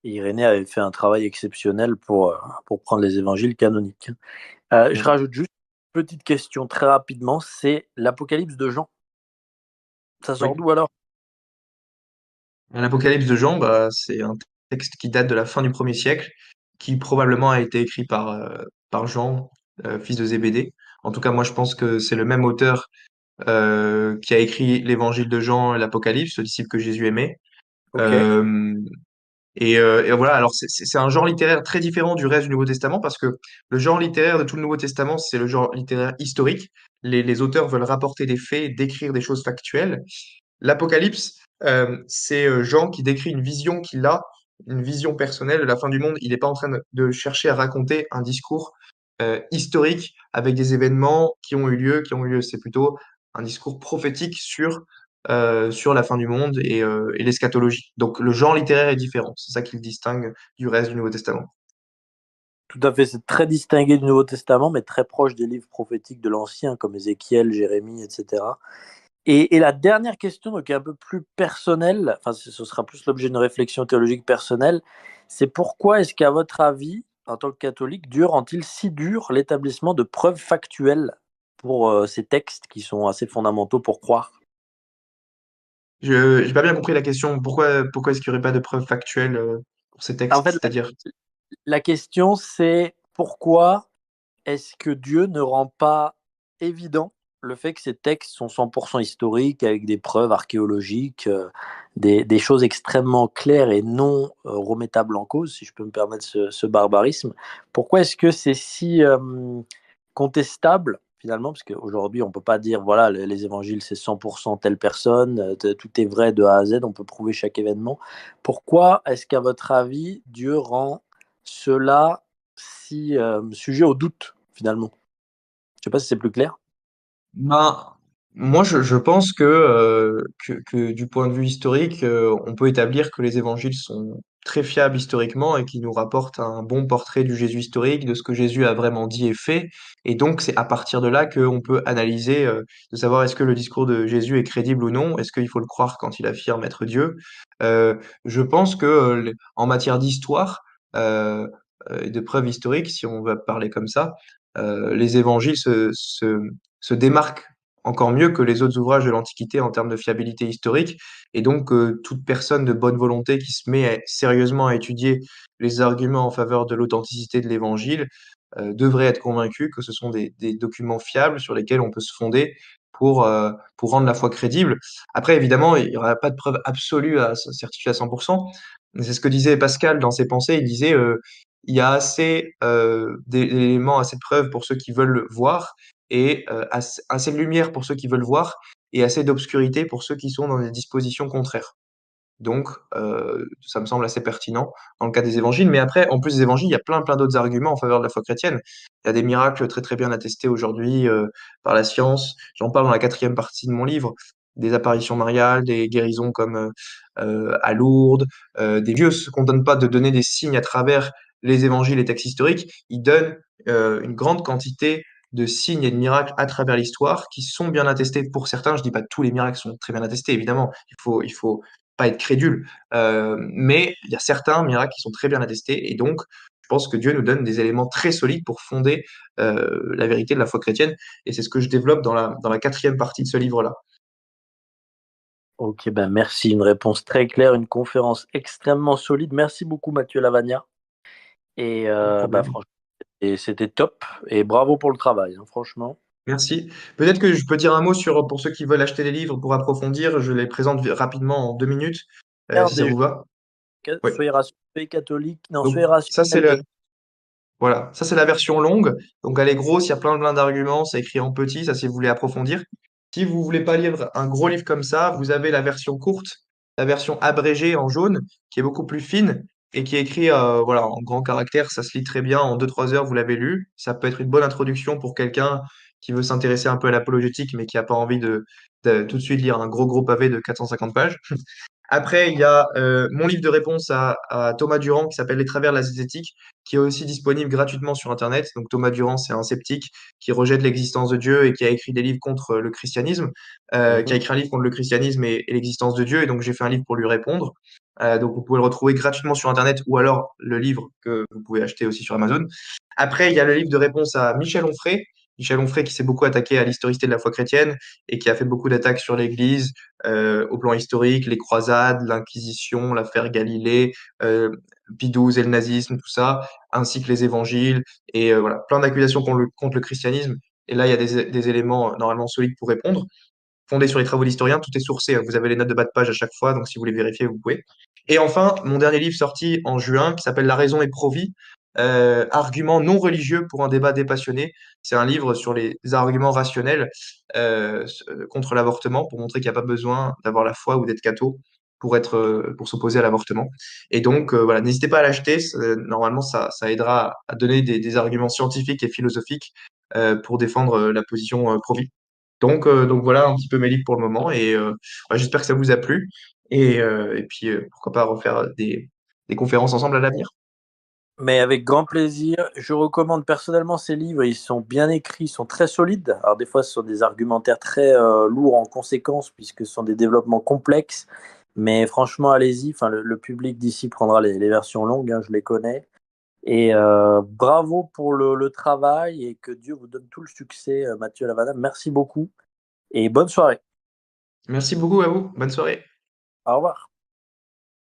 Irénée avait fait un travail exceptionnel pour prendre les évangiles canoniques. Je Mm. rajoute juste une petite question très rapidement, c'est l'Apocalypse de Jean. Ça sort Oui. d'où alors? L'Apocalypse de Jean, bah, c'est un texte qui date de la fin du 1er siècle, qui probablement a été écrit par Jean, fils de Zébédée. En tout cas, moi, je pense que c'est le même auteur qui a écrit l'Évangile de Jean et l'Apocalypse, le disciple que Jésus aimait. Ok. Euh, et voilà, alors c'est un genre littéraire très différent du reste du Nouveau Testament, parce que le genre littéraire de tout le Nouveau Testament, c'est le genre littéraire historique. Les auteurs veulent rapporter des faits, décrire des choses factuelles. L'Apocalypse, c'est Jean qui décrit une vision qu'il a, une vision personnelle de la fin du monde. Il n'est pas en train de chercher à raconter un discours historique avec des événements qui ont eu lieu, qui ont eu lieu. C'est plutôt un discours prophétique sur la fin du monde et l'eschatologie. Donc le genre littéraire est différent. C'est ça qui le distingue du reste du Nouveau Testament. Tout à fait, c'est très distingué du Nouveau Testament, mais très proche des livres prophétiques de l'Ancien, comme Ézéchiel, Jérémie, etc. Et la dernière question, donc un peu plus personnelle, enfin ce sera plus l'objet d'une réflexion théologique personnelle, c'est pourquoi est-ce qu'à votre avis, en tant que catholique, Dieu rend-il si dur l'établissement de preuves factuelles pour ces textes qui sont assez fondamentaux pour croire? Je n'ai pas bien compris la question. Pourquoi est-ce qu'il n'y aurait pas de preuves factuelles pour ces En textes? fait, C'est-à-dire, la question c'est pourquoi est-ce que Dieu ne rend pas évident le fait que ces textes sont 100% historiques, avec des preuves archéologiques, des choses extrêmement claires et non remettables en cause, si je peux me permettre ce barbarisme? Pourquoi est-ce que c'est si contestable, finalement? Parce qu'aujourd'hui, on ne peut pas dire, voilà, les évangiles, c'est 100% telle personne, tout est vrai de A à Z, on peut prouver chaque événement. Pourquoi est-ce qu'à votre avis, Dieu rend cela si sujet au doute, finalement? Je sais pas si c'est plus clair. ben, moi, je pense que du point de vue historique, on peut établir que les évangiles sont très fiables historiquement et qui nous rapportent un bon portrait du Jésus historique, de ce que Jésus a vraiment dit et fait. Et donc, c'est à partir de là qu'on peut analyser, de savoir est-ce que le discours de Jésus est crédible ou non, est-ce qu'il faut le croire quand il affirme être Dieu. Je pense que en matière d'histoire et de preuves historiques, si on va parler comme ça, les évangiles se démarquent encore mieux que les autres ouvrages de l'Antiquité en termes de fiabilité historique. Et donc, toute personne de bonne volonté qui se met sérieusement à étudier les arguments en faveur de l'authenticité de l'Évangile devrait être convaincue que ce sont des documents fiables sur lesquels on peut se fonder pour rendre la foi crédible. Après, évidemment, il n'y aura pas de preuve absolue à certifier à 100%. C'est ce que disait Pascal dans ses pensées. Il disait il y a assez d'éléments, assez de preuves pour ceux qui veulent voir, et assez de lumière pour ceux qui veulent voir, et assez d'obscurité pour ceux qui sont dans des dispositions contraires. Donc, ça me semble assez pertinent dans le cas des évangiles. Mais après, en plus des évangiles, il y a plein d'autres arguments en faveur de la foi chrétienne. Il y a des miracles très bien attestés aujourd'hui par la science. J'en parle dans la quatrième partie de mon livre. Des apparitions mariales, des guérisons comme à Lourdes, des Dieu ne contente pas de donner des signes à travers les évangiles et textes historiques. Il donne une grande quantité de signes et de miracles à travers l'histoire qui sont bien attestés pour certains. Je dis pas que tous les miracles sont très bien attestés, évidemment. Il faut pas être crédule. Mais il y a certains miracles qui sont très bien attestés, et donc je pense que Dieu nous donne des éléments très solides pour fonder la vérité de la foi chrétienne, et c'est ce que je développe dans la quatrième partie de ce livre-là. Ok, ben merci, une réponse très claire, une conférence extrêmement solide. Merci beaucoup Mathieu Lavagna. Et Pas de bah, problème. franchement, c'était top. Et bravo pour le travail, hein, franchement. Merci. Peut-être que je peux dire un mot pour ceux qui veulent acheter des livres pour approfondir. Je les présente rapidement en 2 minutes, si ça Regardez, vous va. Oui. soyez rassurés, soyez catholiques, non, Donc soyez ça, c'est rationnels. voilà, ça c'est la version longue. Donc elle est grosse, il y a plein d'arguments, c'est écrit en petit, ça si vous voulez approfondir. Si vous voulez pas lire un gros livre comme ça, vous avez la version courte, la version abrégée en jaune, qui est beaucoup plus fine et qui est écrit voilà, en grands caractères, ça se lit très bien, en 2 3 heures vous l'avez lu. Ça peut être une bonne introduction pour quelqu'un qui veut s'intéresser un peu à l'apologétique mais qui n'a pas envie de tout de suite lire un gros pavé de 450 pages. Après, il y a mon livre de réponse à Thomas Durand qui s'appelle Les travers de la zététique, qui est aussi disponible gratuitement sur Internet. Donc Thomas Durand, c'est un sceptique qui rejette l'existence de Dieu et qui a écrit des livres contre le christianisme, qui a Mhm. écrit un livre contre le christianisme et l'existence de Dieu. Et donc j'ai fait un livre pour lui répondre. Donc vous pouvez le retrouver gratuitement sur Internet, ou alors le livre que vous pouvez acheter aussi sur Amazon. Après, il y a le livre de réponse à Michel Onfray. Michel Onfray qui s'est beaucoup attaqué à l'historicité de la foi chrétienne et qui a fait beaucoup d'attaques sur l'Église au plan historique, les croisades, l'Inquisition, l'affaire Galilée, Pie XII et le nazisme, tout ça, ainsi que les évangiles, et voilà, plein d'accusations contre le christianisme. Et là, il y a des éléments normalement solides pour répondre, fondés sur les travaux d'historiens. Tout est sourcé, hein. Vous avez les notes de bas de page à chaque fois, donc si vous voulez vérifier, vous pouvez. Et enfin, mon dernier livre sorti en juin, qui s'appelle La raison est pro-vie, arguments non religieux pour un débat dépassionné. C'est un livre sur les arguments rationnels contre l'avortement, pour montrer qu'il n'y a pas besoin d'avoir la foi ou d'être catho pour s'opposer à l'avortement. Et donc, voilà, n'hésitez pas à l'acheter. Normalement, ça aidera à donner des arguments scientifiques et philosophiques pour défendre la position pro-vie. Donc voilà un petit peu mes livres pour le moment, et ouais, j'espère que ça vous a plu, et puis pourquoi pas refaire des conférences ensemble à l'avenir. Mais avec grand plaisir. Je recommande personnellement ces livres. Ils sont bien écrits, ils sont très solides. Alors des fois, ce sont des argumentaires très lourds en conséquence, puisque ce sont des développements complexes. Mais franchement, allez-y. Enfin, le public d'ici prendra les versions longues, hein, je les connais. Et bravo pour le travail et que Dieu vous donne tout le succès, Mathieu Lavana. Merci beaucoup et bonne soirée. Merci beaucoup à vous, bonne soirée. Au revoir.